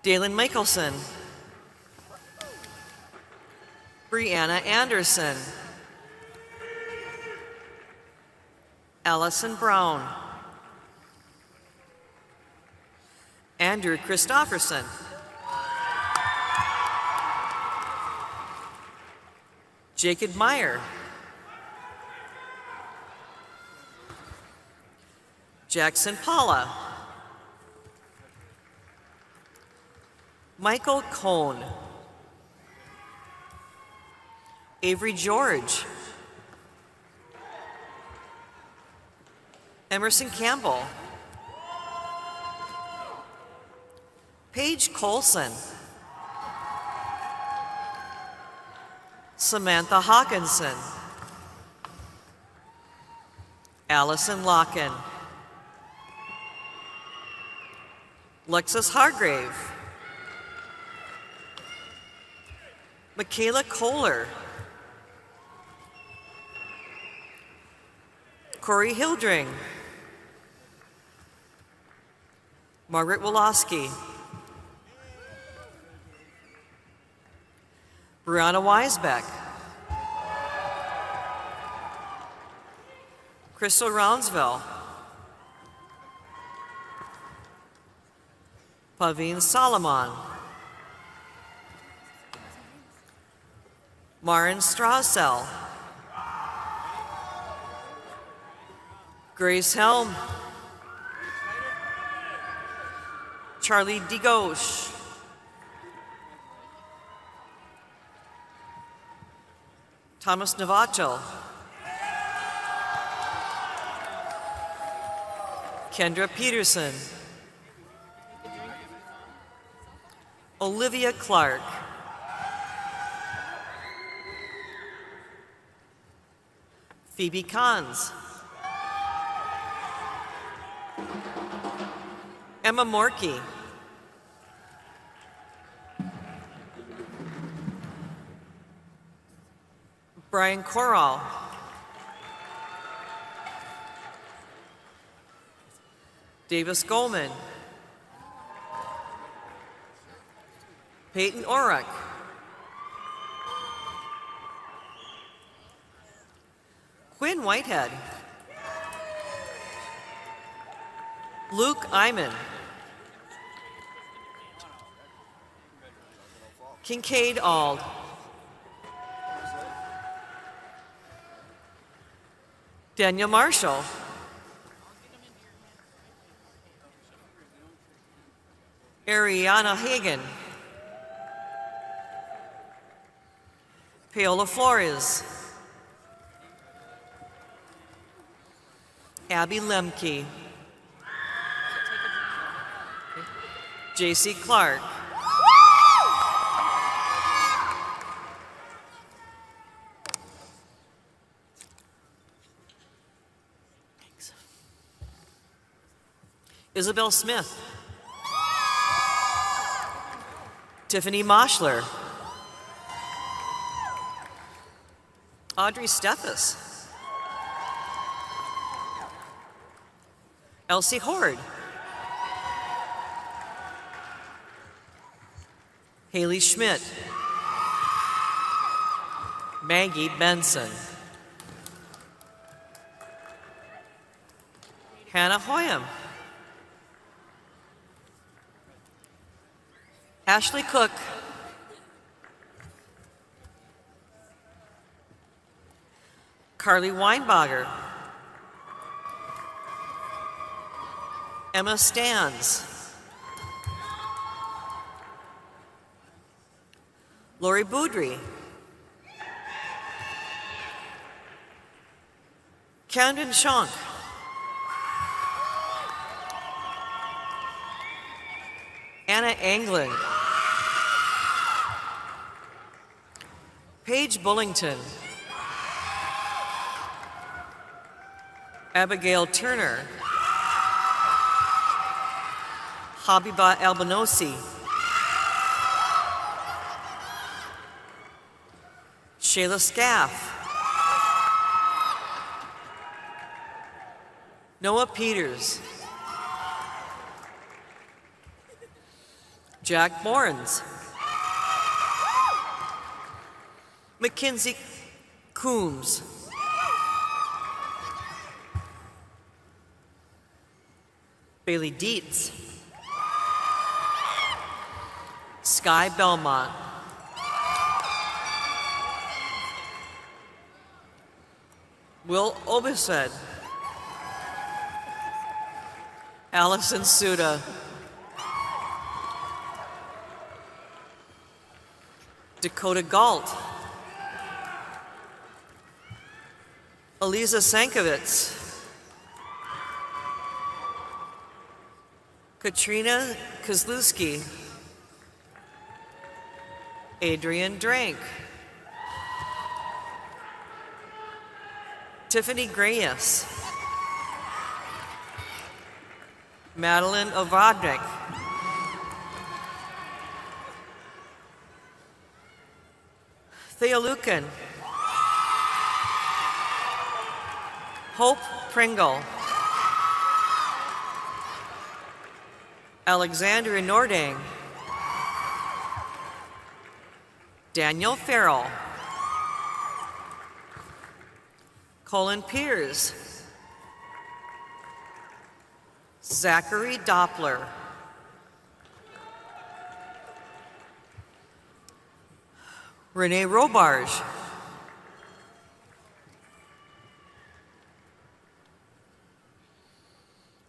Dalen Michelson. Brianna Anderson. Allison Brown. Andrew Christofferson. Jacob Meyer. Jackson Paula. Michael Cohn. Avery George. Emerson Campbell. Paige Colson. Samantha Hawkinson. Allison Locken. Lexus Hargrave. Michaela Kohler. Corey Hildring. Margaret Woloski. Brianna Weisbeck. Crystal Rounsville. Paveen Solomon. Marin Strausel. Grace Helm. Charlie DeGauche. Thomas Navacho. Kendra Peterson. Olivia Clark. Phoebe Kahns. Emma Morkey. Brian Corral. Davis Goldman. Peyton Orrick. Quinn Whitehead. Luke Iman. Kincaid Ald. Daniel Marshall. Ariana Hagan. Paola Flores. Abby Lemke. J.C. Clark. Isabel Smith. Tiffany Moschler. Audrey Steffes. Elsie Horde. Haley Schmidt. Maggie Benson. Hannah Hoyam. Ashley Cook. Carly Weinbacher. Emma Stans. Lori Boudry. Camden Shonk. Anna Anglin. Paige Bullington. Abigail Turner. Habiba Albanosi. Shayla Scaff. Noah Peters. Jack Morans. Mackenzie Coombs. Bailey Dietz. Sky Belmont. Will Obised. Allison Suda. Dakota Galt. Eliza Sankovitz. Katrina Kozlowski. Adrian Drank. Tiffany Grayes. Madeline Ovadnik. Thea Lucan. Hope Pringle. Alexandria Nordang. Daniel Farrell. Colin Piers. Zachary Doppler. Renee Robarge.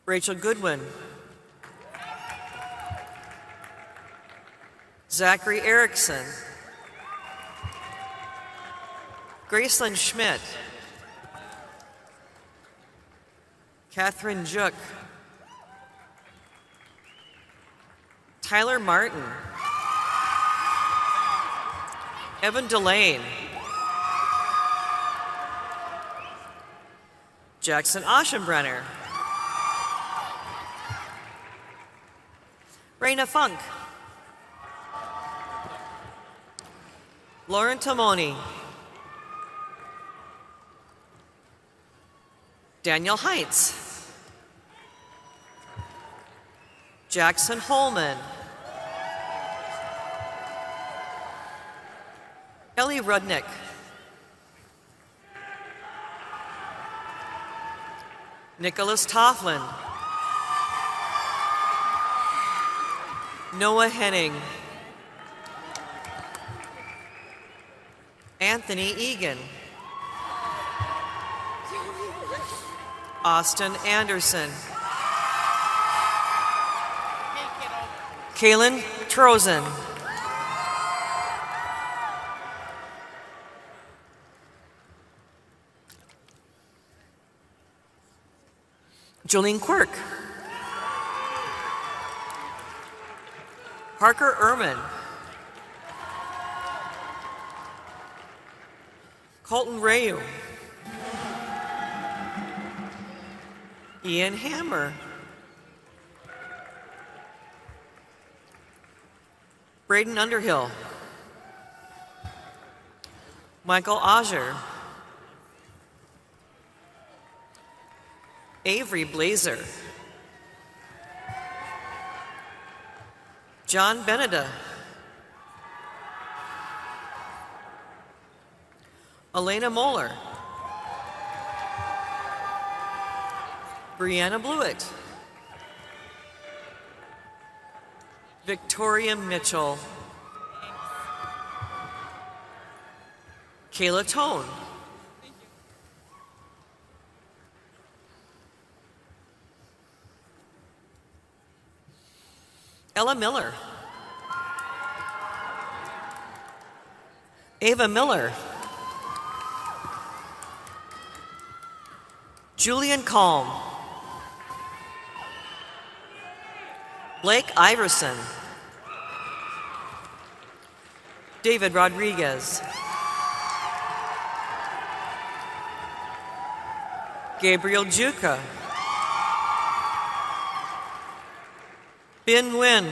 Rachel Goodwin. Zachary Erickson. Gracelyn Schmidt. Catherine Jook. Tyler Martin. Evan Delane. Jackson Aschenbrenner. Raina Funk. Lauren Tomoni. Daniel Heitz. Jackson Holman. Ellie Rudnick. Nicholas Tofflin. Noah Henning. Anthony Egan. Austin Anderson. Kaylin Trozen. Jolene Quirk. Parker Ehrman. Colton Rayu. Ian Hammer. Braden Underhill, Michael Auger, Avery Blazer, John Beneda, Elena Moeller, Brianna Blewett, Victoria Mitchell, Kayla Tone, Ella Miller, Ava Miller, Julian Calm, Blake Iverson, David Rodriguez, Gabriel Juca, Bin Nguyen,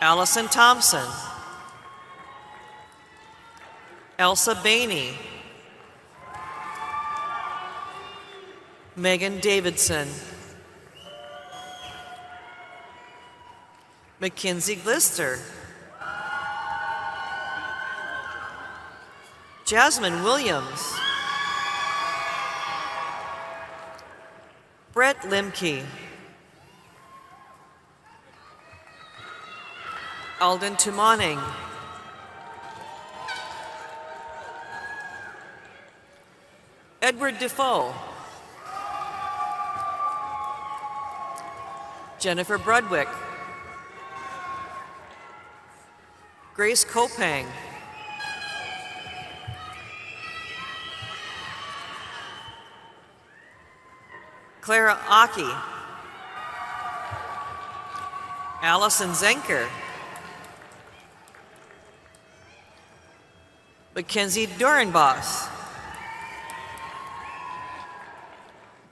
Allison Thompson, Elsa Bainey, Megan Davidson, Mackenzie Glister, Jasmine Williams, Brett Limke, Alden Tumaning, Edward Defoe, Jennifer Brudwick, Grace Kopang, Clara Aki, Allison Zenker, Mackenzie Dorenbos,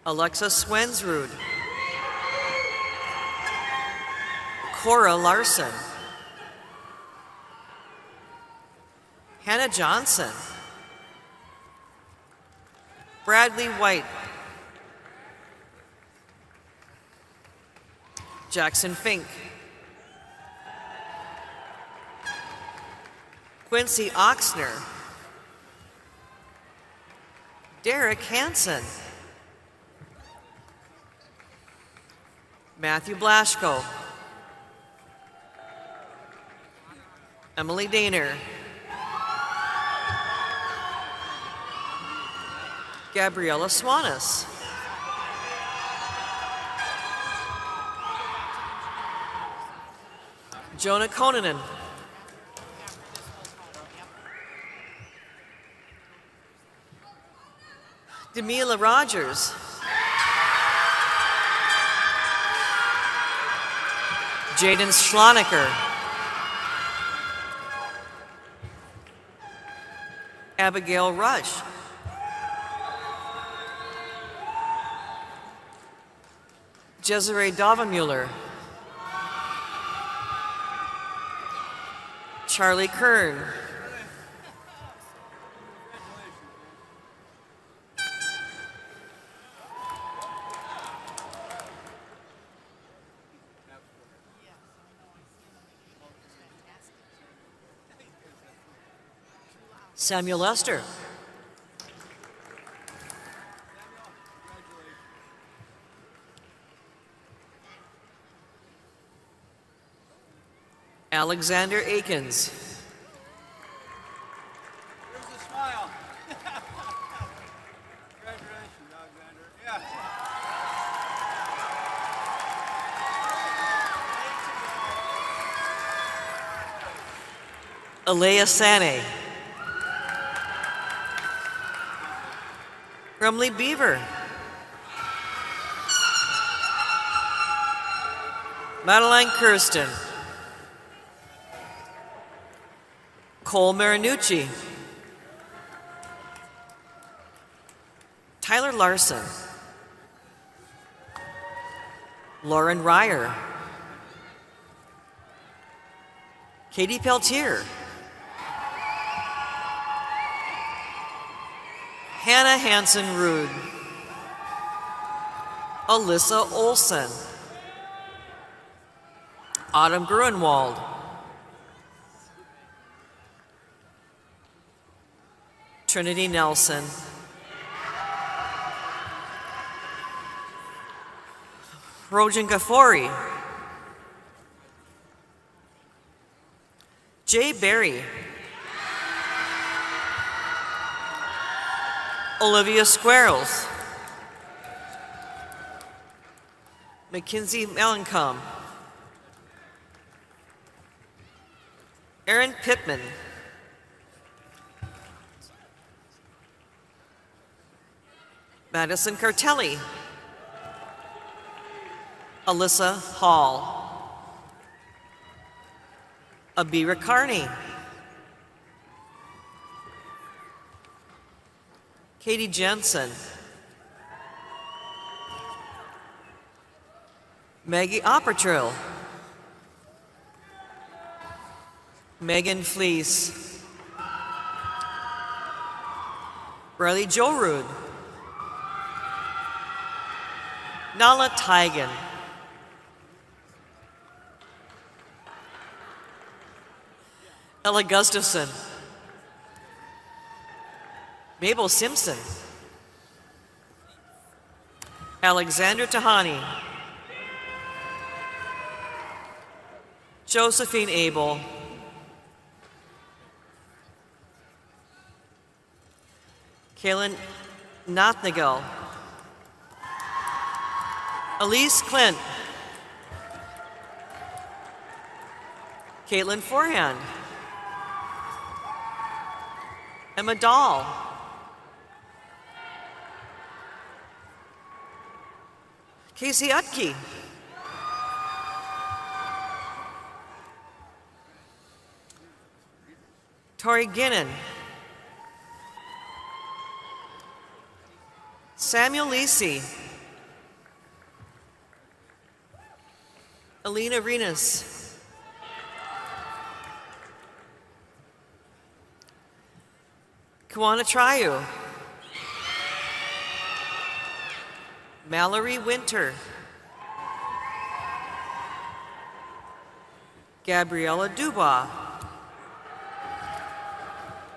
Alexa Swensrud, Cora Larson, Hannah Johnson, Bradley White, Jackson Fink, Quincy Oxner, Derek Hansen, Matthew Blaschko, Emily Daner, Gabriella Swanis, Jonah Konanen, Demila Rogers, Jaden Schlonecker, Abigail Rush, Desiree Davamuller, Charlie Kern, Samuel Lester, Alexander Akins, Here's a smile. Congratulations, Alexander. Yeah. Alea Sane, Rumley Beaver, Madeline Kirsten, Cole Marinucci, Tyler Larson, Lauren Ryer, Katie Peltier. Hannah Hansen-Rude. Alyssa Olson. Autumn Gruenwald. Trinity Nelson. Rojan Ghaffori. Jay Berry. Olivia Squirrels. Mackenzie Melancomb. Aaron Pittman. Madison Cartelli. Alyssa Hall. Abira Carney. Katie Jensen. Maggie Oppertrill. Megan Fleece. Riley Jorud. Nala Tigan. Ella Gustafson. Mabel Simpson. Alexandra Tahani. Josephine Abel. Kaylin Nathnagle. Elise Clint. Caitlin Forehand. Emma Dahl. Casey Utke. Tori Ginnon. Samuel Lisi. Alina Renas. Kawana Triu. Mallory Winter. Gabriella Dubois.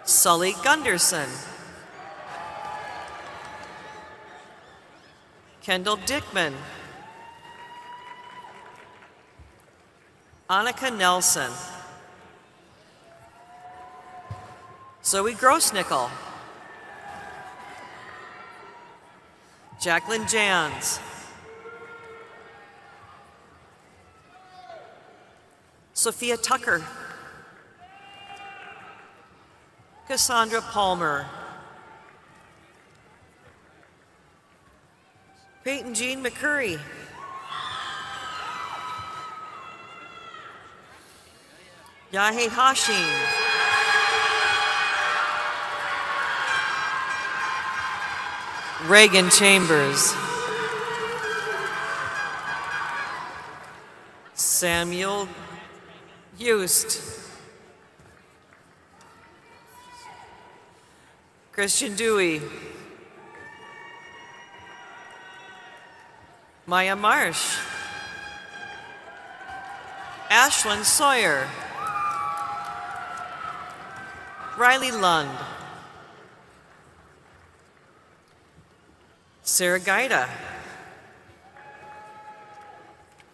Sully Gunderson. Kendall Dickman. Annika Nelson. Zoe Grossnickel. Jacqueline Jans. Sophia Tucker. Cassandra Palmer. Peyton Jean McCurry. Yahe Hashim. Reagan Chambers. Samuel Yost. Christian Dewey. Maya Marsh. Ashlyn Sawyer. Riley Lund. Sarah Gaida.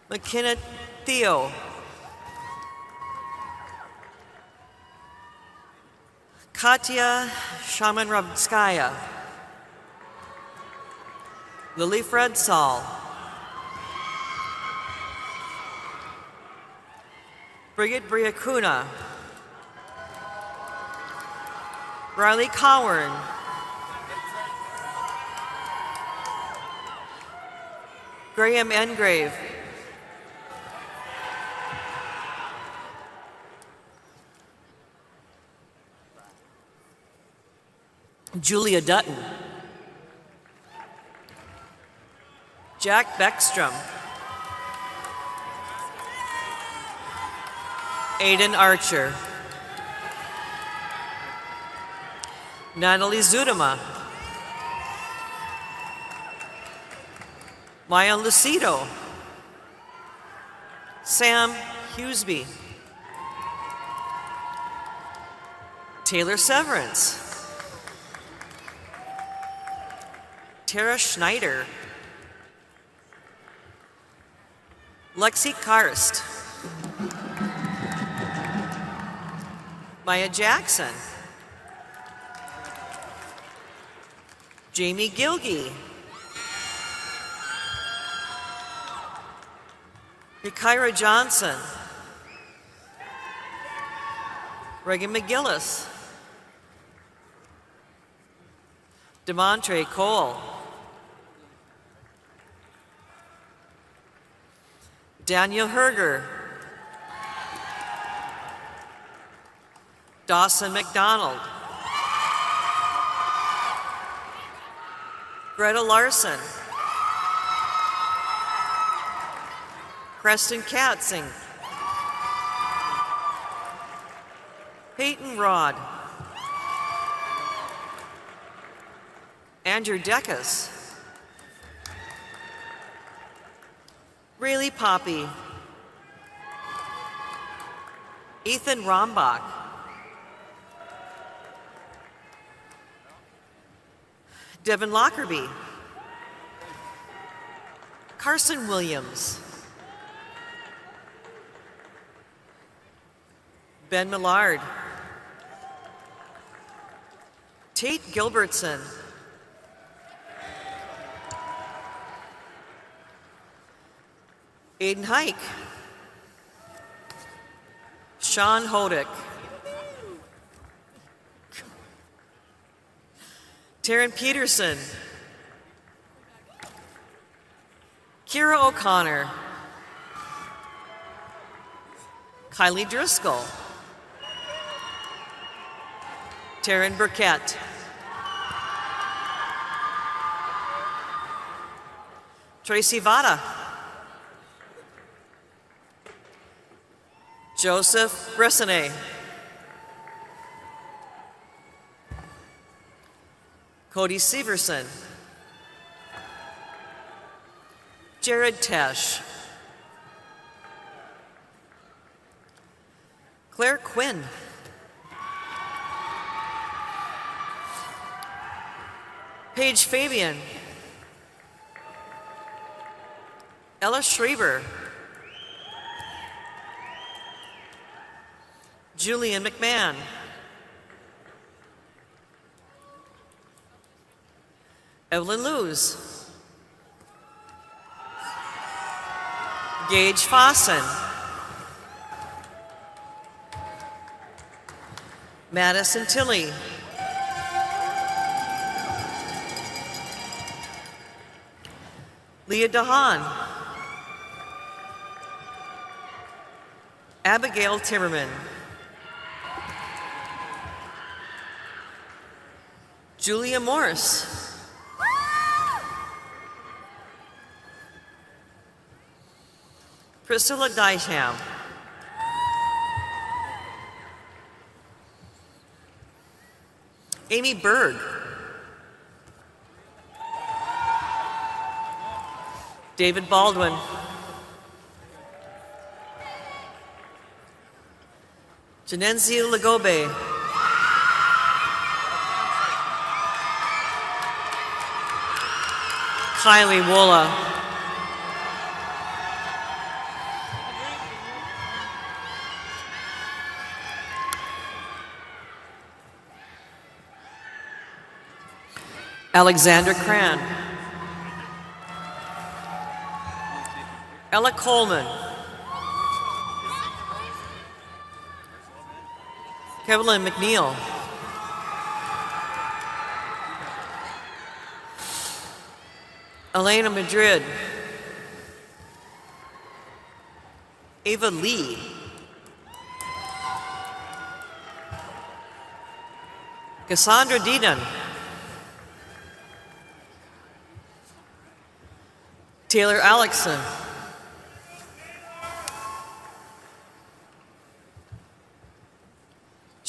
McKenna Theo. Katya Shamanrovskaya. Lily Fredsall. Brigitte Briacuna. Riley Cowern. Graham Engrave. Julia Dutton. Jack Beckstrom. Aiden Archer. Natalie Zudema. Maya Lucido. Sam Hughesby. Taylor Severance. Tara Schneider. Lexi Karst. Maya Jackson. Jamie Gilgy. Yakira Johnson. Reagan McGillis. Demontre Cole. Daniel Herger. Dawson McDonald. Greta Larson. Preston Katzing. Peyton Rod. Andrew Deckus. Rayleigh Poppy. Ethan Rombach. Devin Lockerbie. Carson Williams. Ben Millard. Tate Gilbertson. Aiden Hike. Sean Hodick. Taryn Peterson. Kira O'Connor. Kylie Driscoll. Taryn Burkett. Tracy Vada. Joseph Bressonnet. Cody Severson. Jared Tesh. Claire Quinn. Paige Fabian. Ella Schreiber. Julian McMahon. Evelyn Luz. Gage Fossen. Madison Tilley. Leah DeHaan. Abigail Timmerman. Julia Morris. Priscilla Dysham. Amy Berg. David Baldwin. Janenzi Lagobe. Kylie Wola. Alexander Cran. Ella Coleman. Kevlin McNeil. Elena Madrid. Ava Lee. Cassandra Deedon. Taylor Alexson.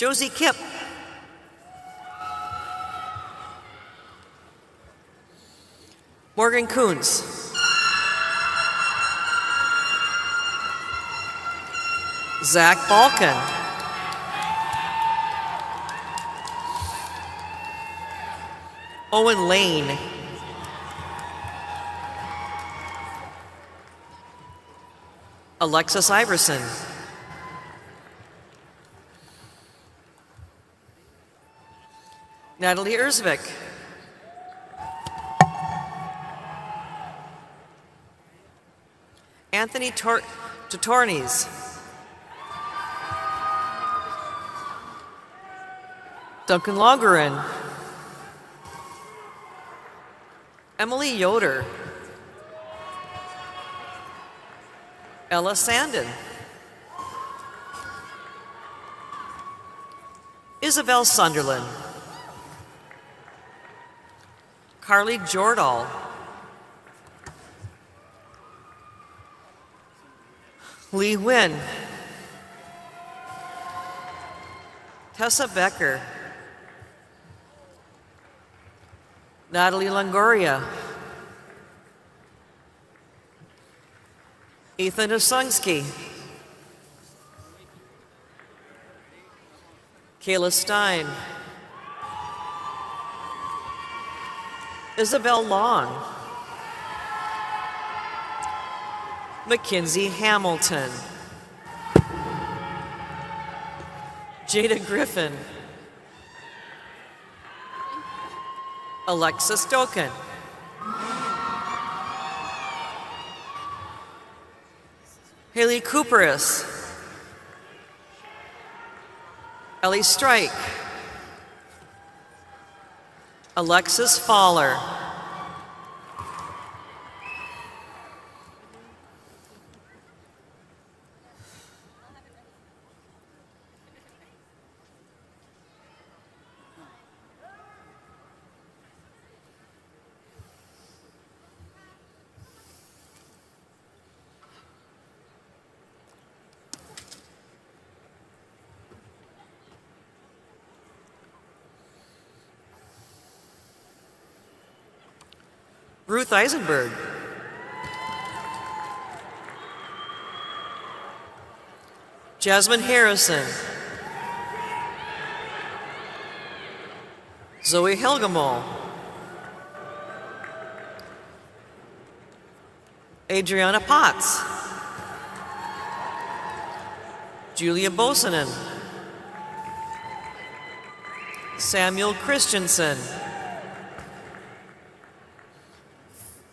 Josie Kipp. Morgan Coons. Zach Balkan. Owen Lane. Alexis Iverson. Natalie Erzvik. Anthony Totornes. Duncan Logerin. Emily Yoder. Ella Sandin. Isabel Sunderland. Carly Jordahl. Lee Nguyen. Tessa Becker. Natalie Longoria. Ethan Osungsky. Kayla Stein. Isabel Long. Mackenzie Hamilton. Jada Griffin. Alexis Doken. Haley Cooperis. Ellie Strike. Alexis Fowler. Ruth Eisenberg. Jasmine Harrison. Zoe Helgemol. Adriana Potts. Julia Bosanen. Samuel Christensen.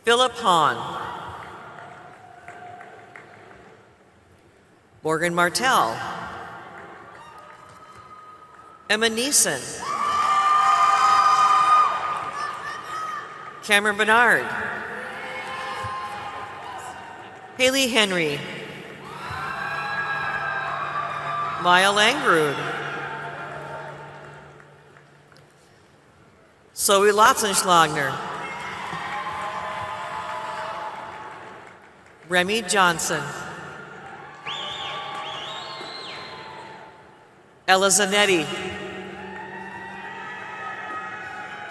Philip Hahn. Morgan Martell. Emma Neeson. Cameron Bernard. Haley Henry. Maya Langrud. Zoe Lotzenschlagner. Remy Johnson. Ella Zanetti.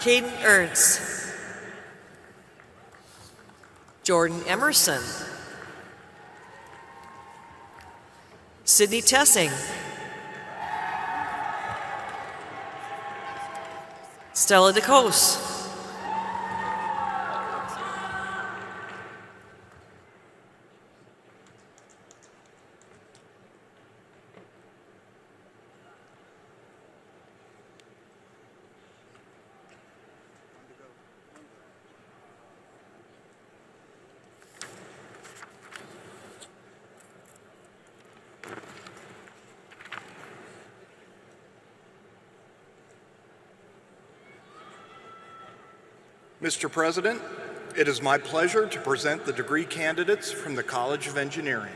Caden Ernst. Jordan Emerson. Sydney Tessing. Stella DeCose. Mr. President, it is my pleasure to present the degree candidates from the College of Engineering.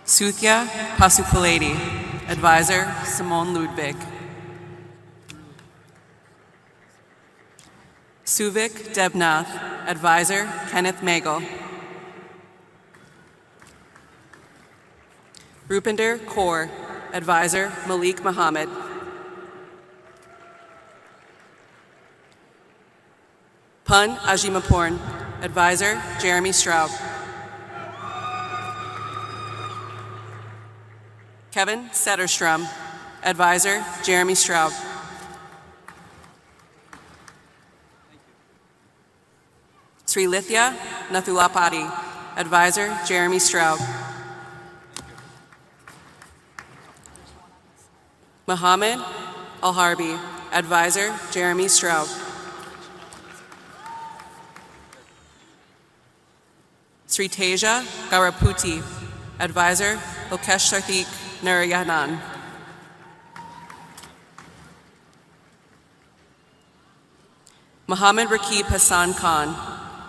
Suthya Pasupuleti, Advisor Simone Ludwig. Suvik Debnath, Advisor Kenneth Magle. Rupinder Kaur, Advisor Malik Muhammad. Pun Ajimaporn, Advisor Jeremy Straub. Kevin Setterstrom, Advisor Jeremy Straub. Srilithya Nathulapati, Advisor Jeremy Straub. Mohammed Alharbi, Advisor Jeremy Straub. Sri Teja Garaputi, Advisor Lokesh Sarthik Narayanan. Mohammed Rakib Hassan Khan,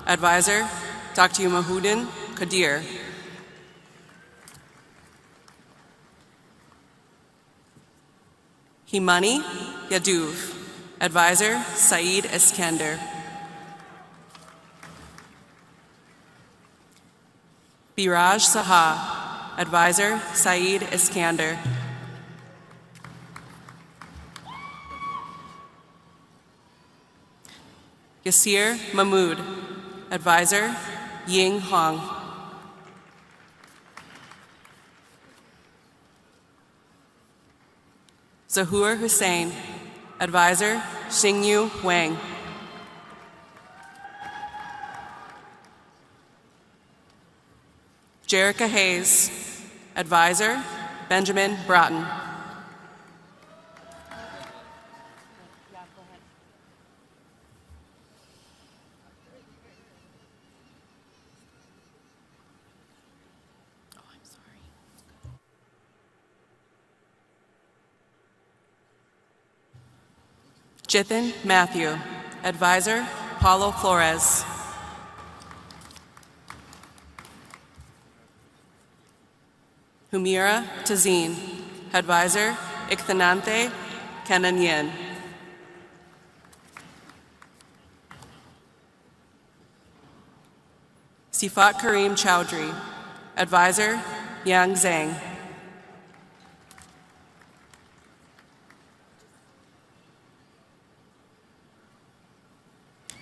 Advisor Dr. Mahudin Qadir. Himani Yaduv, Advisor Saeed Iskander. Biraj Saha, Advisor Saeed Iskander. Yasir Mahmood, Advisor Ying Hong. Zahur Hussain, Advisor Xingyu Wang. Jerica Hayes, Advisor Benjamin Broughton. Jithin Matthew, Advisor Paulo Flores. Humira Tazeen, Advisor Ikthananthe Kananyen. Sifat Kareem Chowdhury, Advisor Yang Zhang.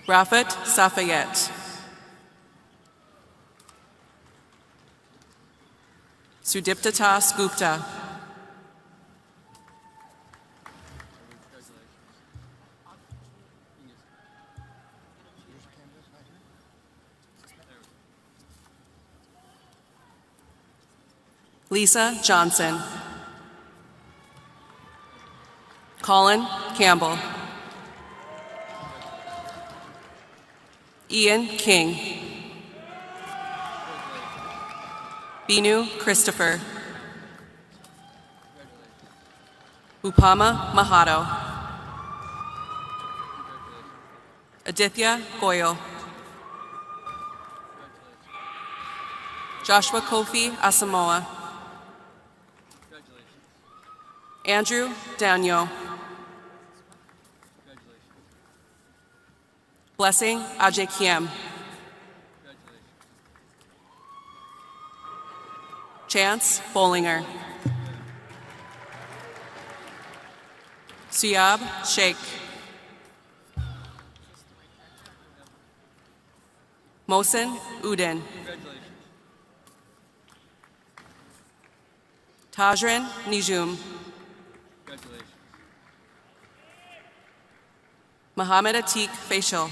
Rafat Safayette. Sudiptatas Gupta. Lisa Johnson. Colin Campbell. Ian King. Binu Christopher. Upama Mahato. Aditya Goyal. Joshua Kofi Asamoah. Andrew Daniel. Blessing Ajay Kiem. Chance Bollinger. Suyab Sheikh. Mohsen Udin. Tajrin Nijum. Mohammed Atik Facial.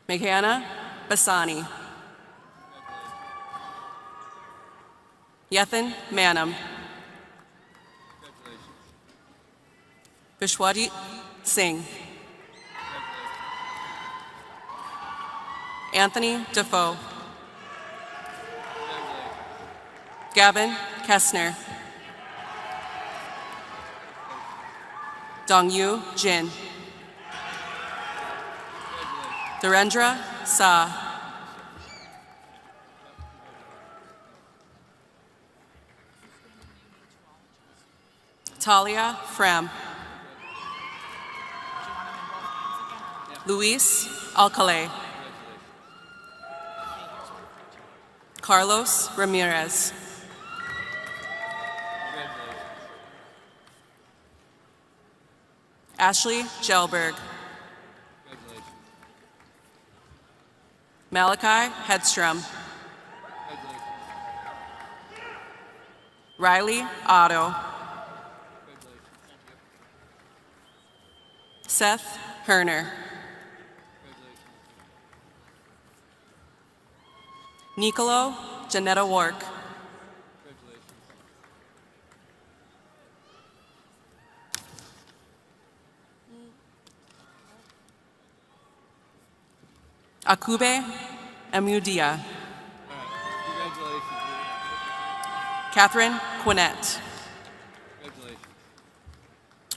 Meghana Basani. Yethan Manam. Vishwajit Singh. Anthony Defoe. Gavin Kessner. Dongyu Jin. Dhirendra Sa. Talia Fram. Luis Alcalay. Carlos Ramirez. Ashley Gelberg. Malachi Hedstrom. Riley Otto. Seth Herner. Nicolo Janetta Wark. Akube Emudia. Catherine Quinnett.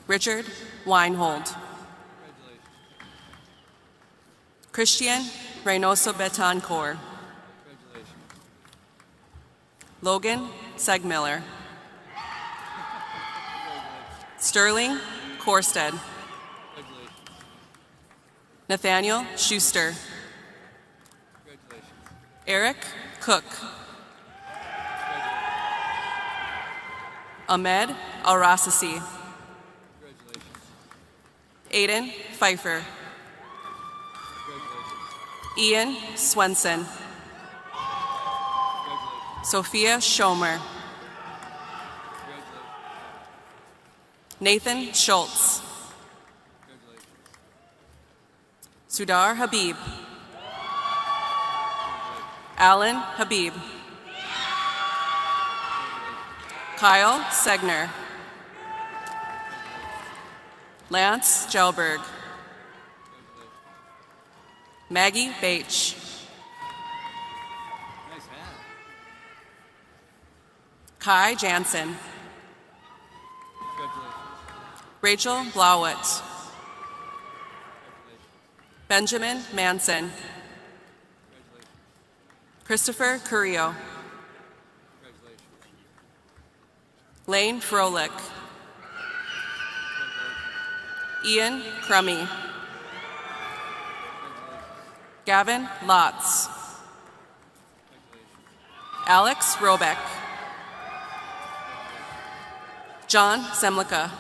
Richard Weinhold. Christian Reynoso Betancourt. Logan Segmiller. Sterling Korsted. Nathaniel Schuster. Eric Cook. Ahmed Al-Rassisi. Aiden Pfeiffer. Ian Swenson. Sophia Schomer. Nathan Schultz. Sudar Habib. Alan Habib. Kyle Segner. Lance Gelberg. Maggie Bache. Kai Jansen. Rachel Blauwit. Benjamin Manson. Christopher Carrillo. Lane Froelich. Ian Crummy. Gavin Lotz. Alex Robeck. John Zemlicka.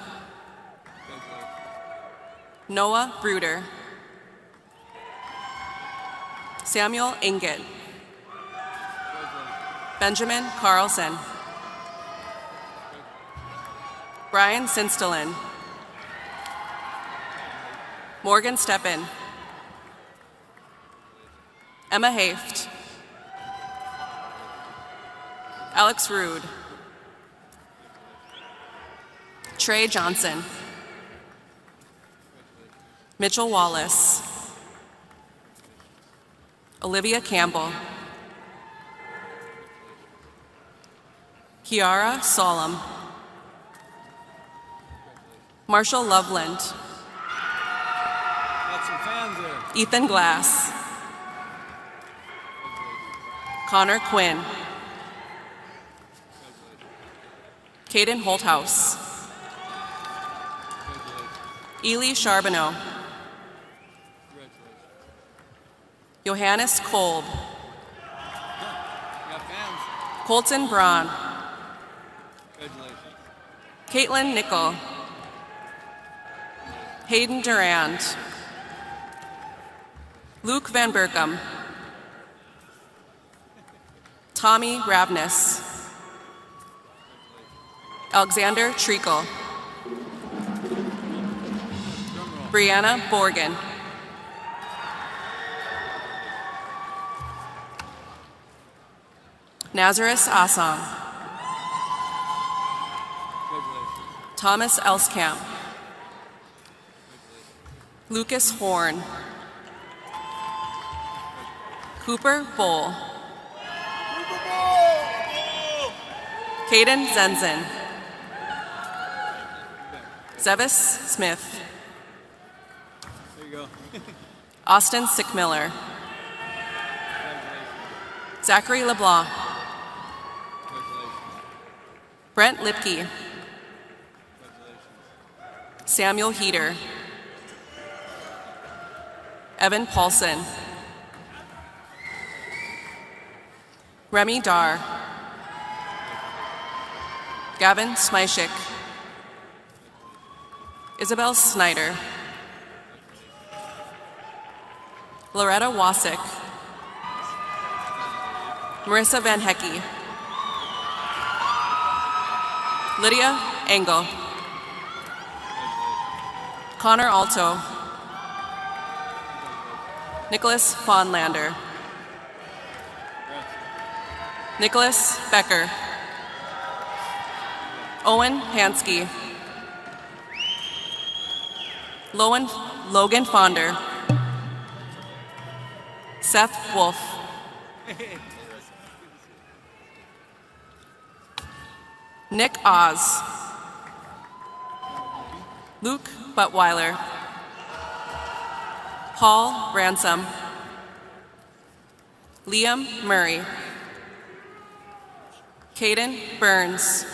Noah Bruder. Samuel Inget. Benjamin Carlson. Brian Sinstolin. Morgan Steppen. Emma Haft. Alex Rude. Trey Johnson. Mitchell Wallace. Olivia Campbell. Kiara Solom. Marshall Loveland. Got some fans there. Ethan Glass. Connor Quinn. Caden Holthouse. Ely Charbonneau. Johannes Kolb. Got fans. Colton Braun. Congratulations. Caitlin Nickel. Hayden Durand. Luke Van Berkum. Tommy Ravnus. Alexander Treacle. Brianna Borgen. Nazareth Assam. Thomas Elskamp. Lucas Horn. Cooper Bowl. Caden Zenzen. Zevis Smith. There you go. Austin Sickmiller. Zachary LeBlanc. Brent Lipke. Samuel Heater. Evan Paulson. Remy Dar. Gavin Smyshik. Isabel Snyder. Loretta Wasick. Marissa Van Hecke. Lydia Engel. Connor Alto. Nicholas Fawnlander. Nicholas Becker. Owen Hansky. Logan Fonder. Seth Wolf. Nick Oz. Luke Buttweiler. Paul Ransom. Liam Murray. Caden Burns.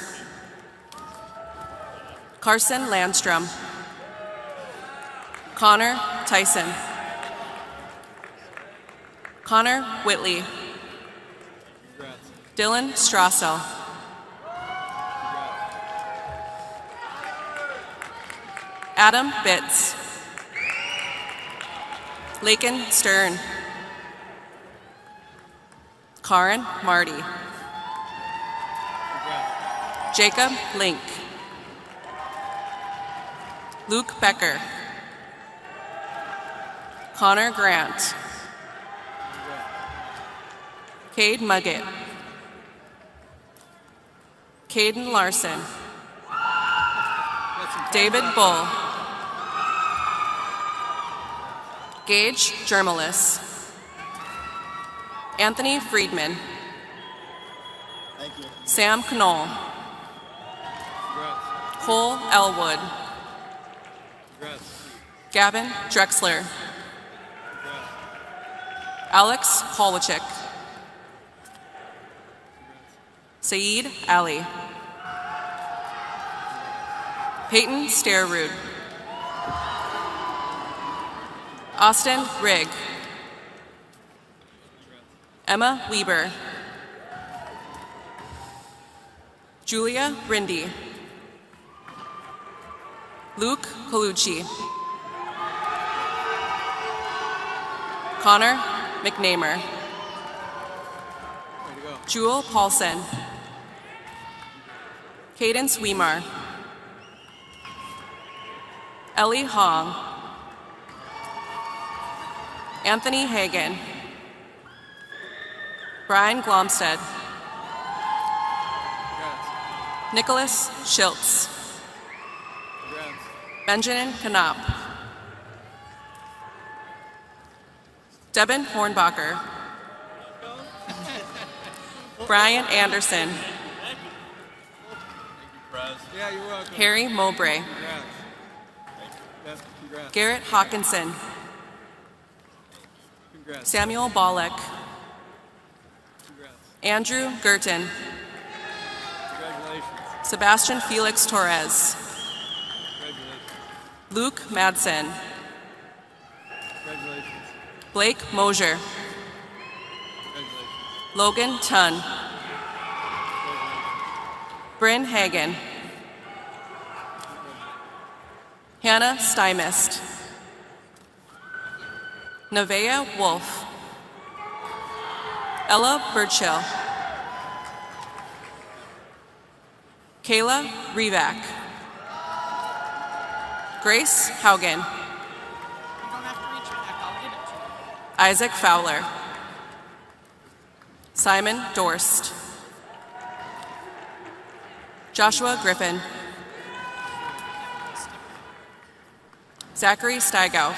Carson Landstrom. Connor Tyson. Connor Whitley. Dylan Strassel. Adam Bitts. Lakin Stern. Karin Marty. Jacob Link. Luke Becker. Connor Grant. Cade Muggett. Caden Larson. David Bull. Gage Germalis. Anthony Friedman. Sam Knoll. Cole Elwood. Gavin Drexler. Alex Kolwachik. Saeed Ali. Peyton Stairrood. Austin Rigg. Emma Weber. Julia Rindy. Luke Colucci. Connor McNamer. Jewel Paulson. Cadence Weimar. Ellie Hong. Anthony Hagan. Brian Glomstead. Nicholas Schiltz. Benjamin Knopf. Devin Hornbacher. Brian Anderson. Yeah, you're welcome. Harry Mowbray. Congrats. Garrett Hawkinson. Congrats. Samuel Bollock. Congrats. Andrew Gurton. Congratulations. Sebastian Felix Torres. Congratulations. Luke Madsen. Congratulations. Blake Mosier. Congratulations. Logan Tunn. Congratulations. Bryn Hagen. Hannah Stymist. Nevaeh Wolf. Ella Birchill. Kayla Rivak. Grace Haugen. Isaac Fowler. Simon Dorst. Joshua Griffin. Zachary Steigauf.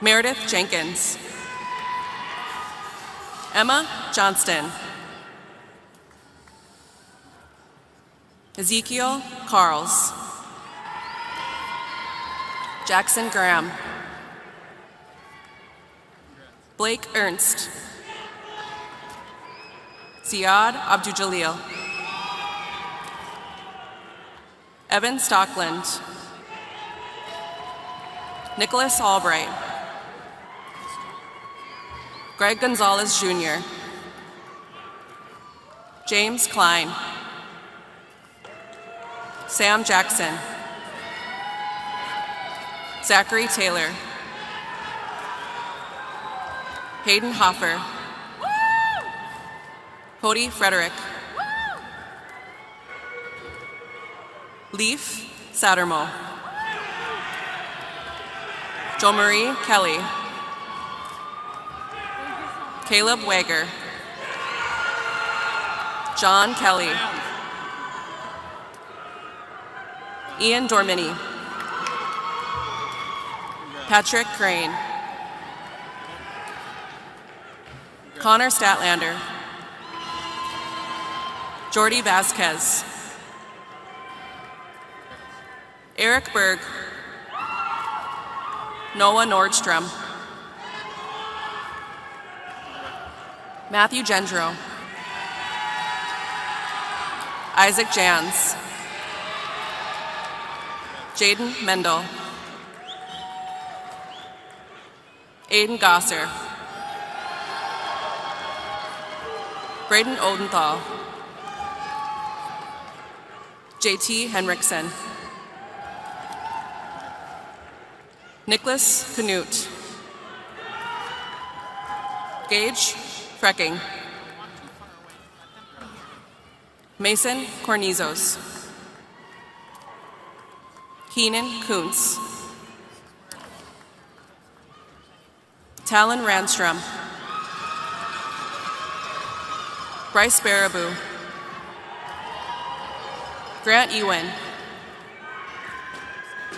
Meredith Jenkins. Emma Johnston. Ezekiel Carls. Jackson Graham. Blake Ernst. Ziad Abdul-Jalil. Evan Stockland. Nicholas Albright, Greg Gonzalez Jr., James Klein, Sam Jackson, Zachary Taylor, Hayden Hoffer, Cody Frederick, Leaf Sattermo, Jo Marie Kelly, Caleb Wager, John Kelly, Ian Dormini, Patrick Crane, Connor Statlander, Jordy Vasquez, Eric Berg, Noah Nordstrom, Matthew Gendro, Isaac Jans, Jaden Mendel, Aiden Gosser, Braden Odenthal, JT Henriksen, Nicholas Canute, Gage Frecking, Mason Cornizos, Keenan Kuntz, Talon Ranstrom, Bryce Baraboo, Grant Ewan,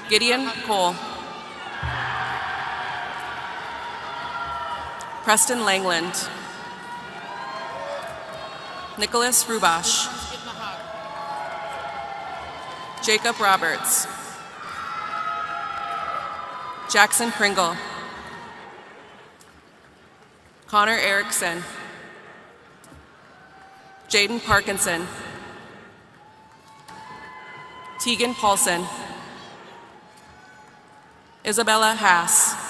Gideon Cole, Preston Langland, Nicholas Rubash, Jacob Roberts, Jackson Pringle, Connor Erickson, Jaden Parkinson, Tegan Paulson, Isabella Haas,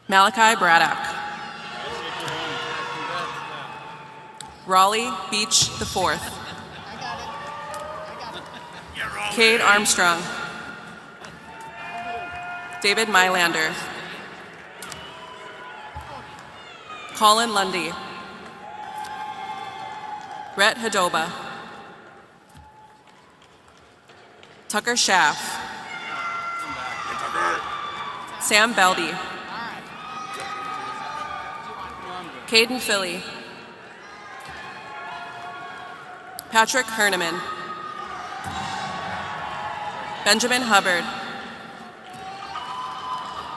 Malachi Braddock, Raleigh Beach IV, Cade Armstrong, David Mylander, Colin Lundy, Rhett Hadoba, Tucker Schaff, Sam Beldy, Caden Philly, Patrick Herneman, Benjamin Hubbard,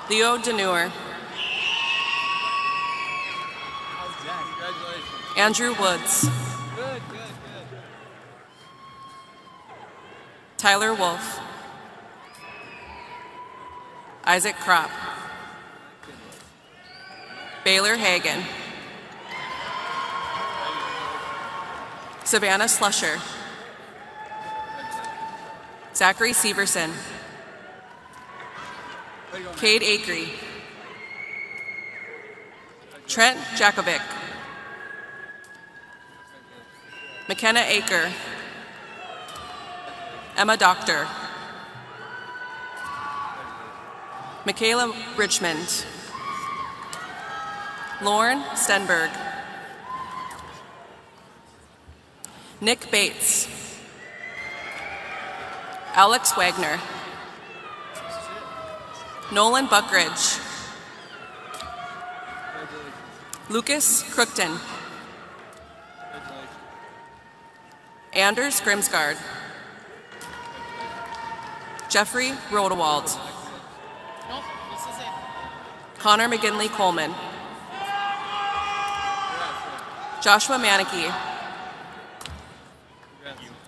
Leo Deneur, Andrew Woods, Tyler Wolf, Isaac Kropp, Baylor Hagan, Savannah Slusher, Zachary Severson, Cade Akery, Trent Jakovic, McKenna Aker, Emma Doctor, Michaela Richmond, Lauren Stenberg, Nick Bates, Alex Wagner, Nolan Buckridge, Lucas Crookton, Anders Grimsgaard, Jeffrey Rodewald, Connor McGinley Coleman, Joshua Manicky,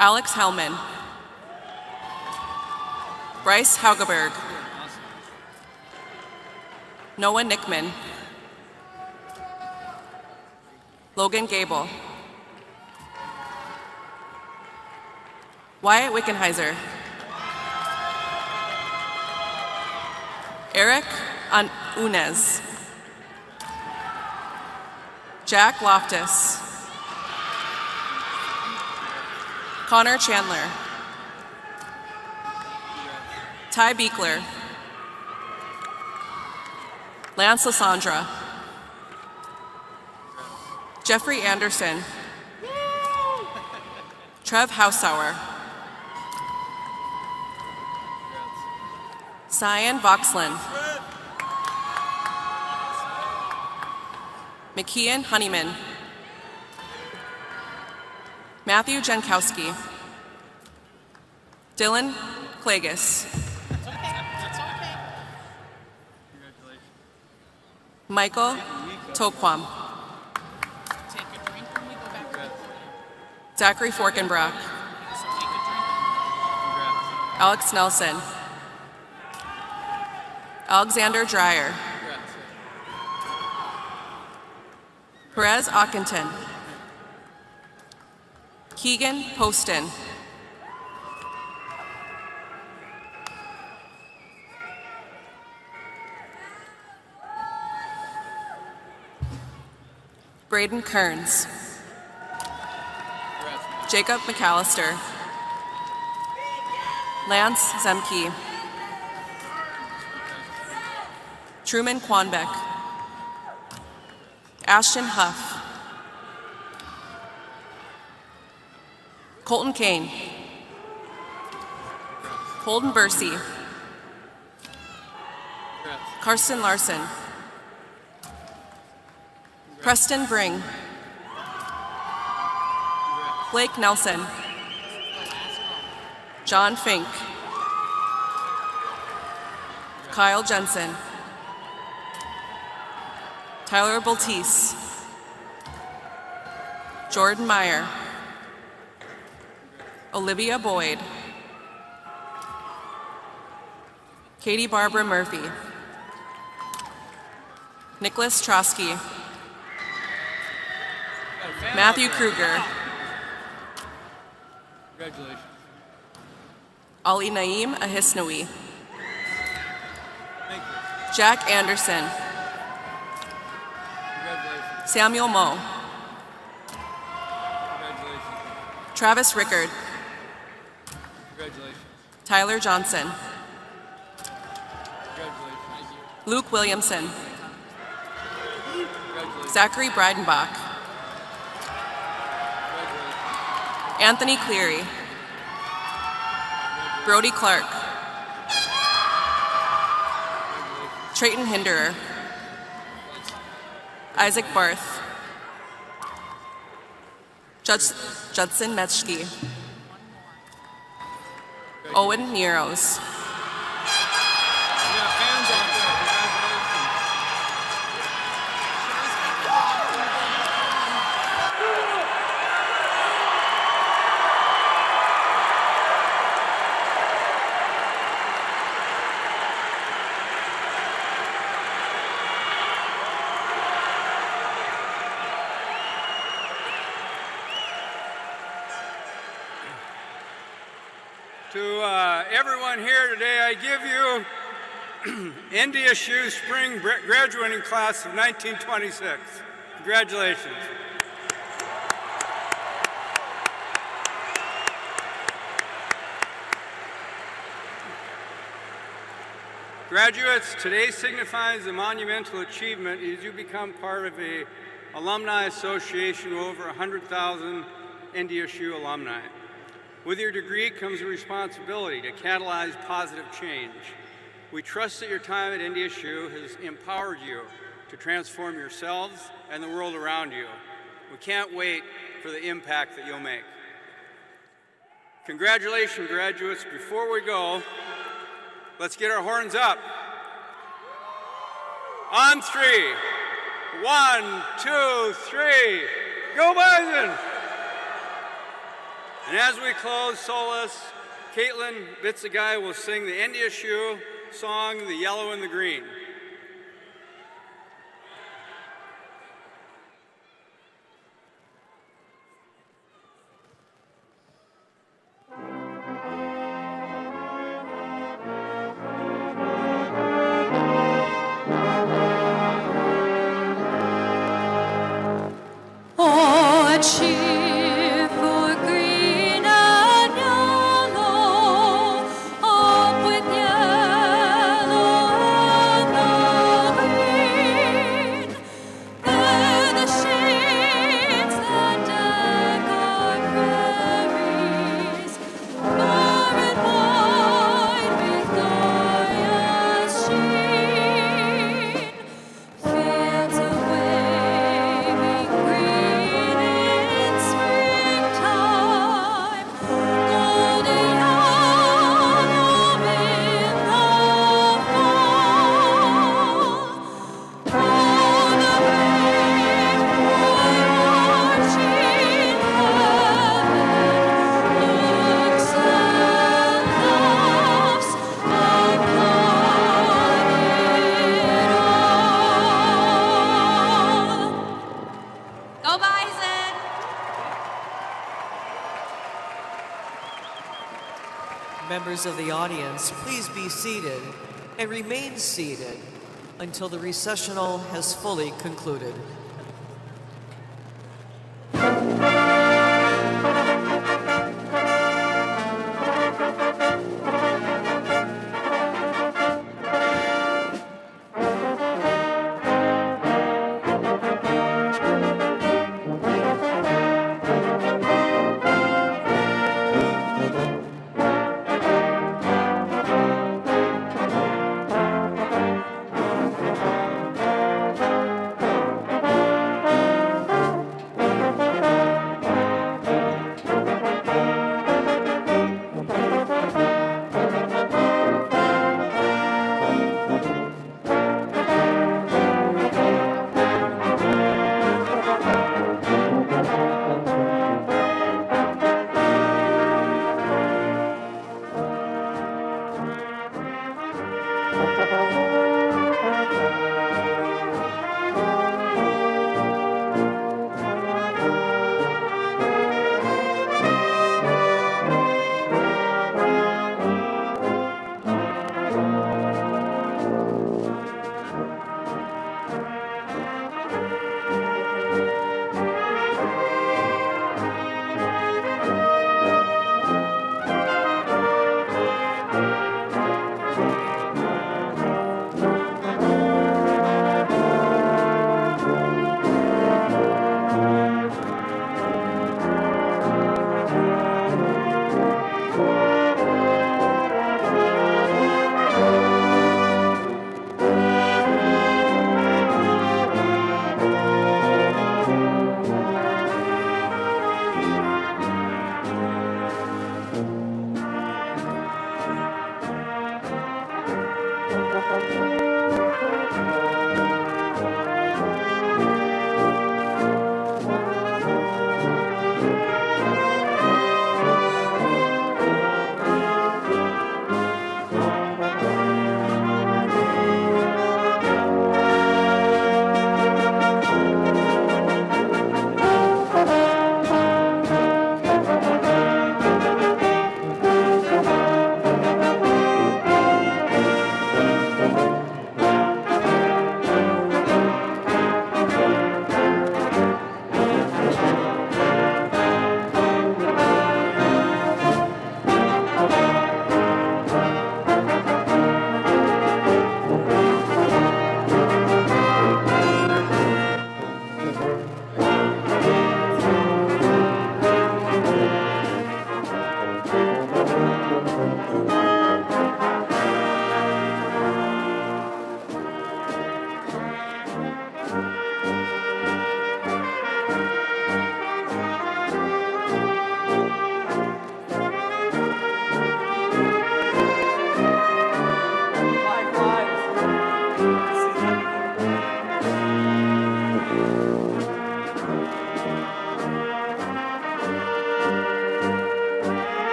Alex Hellman, Bryce Haugeberg, Noah Nickman, Logan Gable, Wyatt Wickenheiser. Eric Unez. Jack Loftus. Connor Chandler. Ty Beekler. Lance Lysandra. Jeffrey Anderson. Trev Hausauer. Cyan Voxlin. McKeon Honeyman. Matthew Jankowski. Dylan Klagus. Michael Toquam. Zachary Forkenbrock. Alex Nelson. Alexander Dreyer. Perez Ockenton. Keegan Poston. Braden Kearns. Jacob McAllister. Lance Zemke. Truman Quanbeck. Ashton Huff. Colton Kane. Holden Bursey. Karsten Larson. Preston Bring. Blake Nelson. John Fink. Kyle Jensen. Tyler Boltese. Jordan Meyer. Olivia Boyd. Katie Barbara Murphy. Nicholas Trosky. Matthew Kruger. Congratulations. Ali Naeem Ahisnawi. Thank you. Jack Anderson. Congratulations. Samuel Moe. Congratulations. Travis Rickard. Congratulations. Tyler Johnson. Congratulations. Luke Williamson. Congratulations. Zachary Breidenbach. Anthony Cleary. Brody Clark. Trayton Hinderer. Isaac Barth. Judson Metschke. Owen Neros. Yeah, fans out there. Congratulations. To everyone here today, I give you NDSU Spring Graduating Class of 1926. Congratulations. Graduates, today signifies a monumental achievement as you become part of an alumni association of over 100,000 NDSU alumni. With your degree comes a responsibility to catalyze positive change. We trust that your time at NDSU has empowered you to transform yourselves and the world around you. We can't wait for the impact that you'll make. Congratulations, graduates. Before we go, let's get our horns up. On three. 1, 2, 3. Go Bison! And as we close Solace, Caitlin Bitsagai will sing the NDSU song, The Yellow and the Green. members of the audience, please be seated and remain seated until the recessional has fully concluded.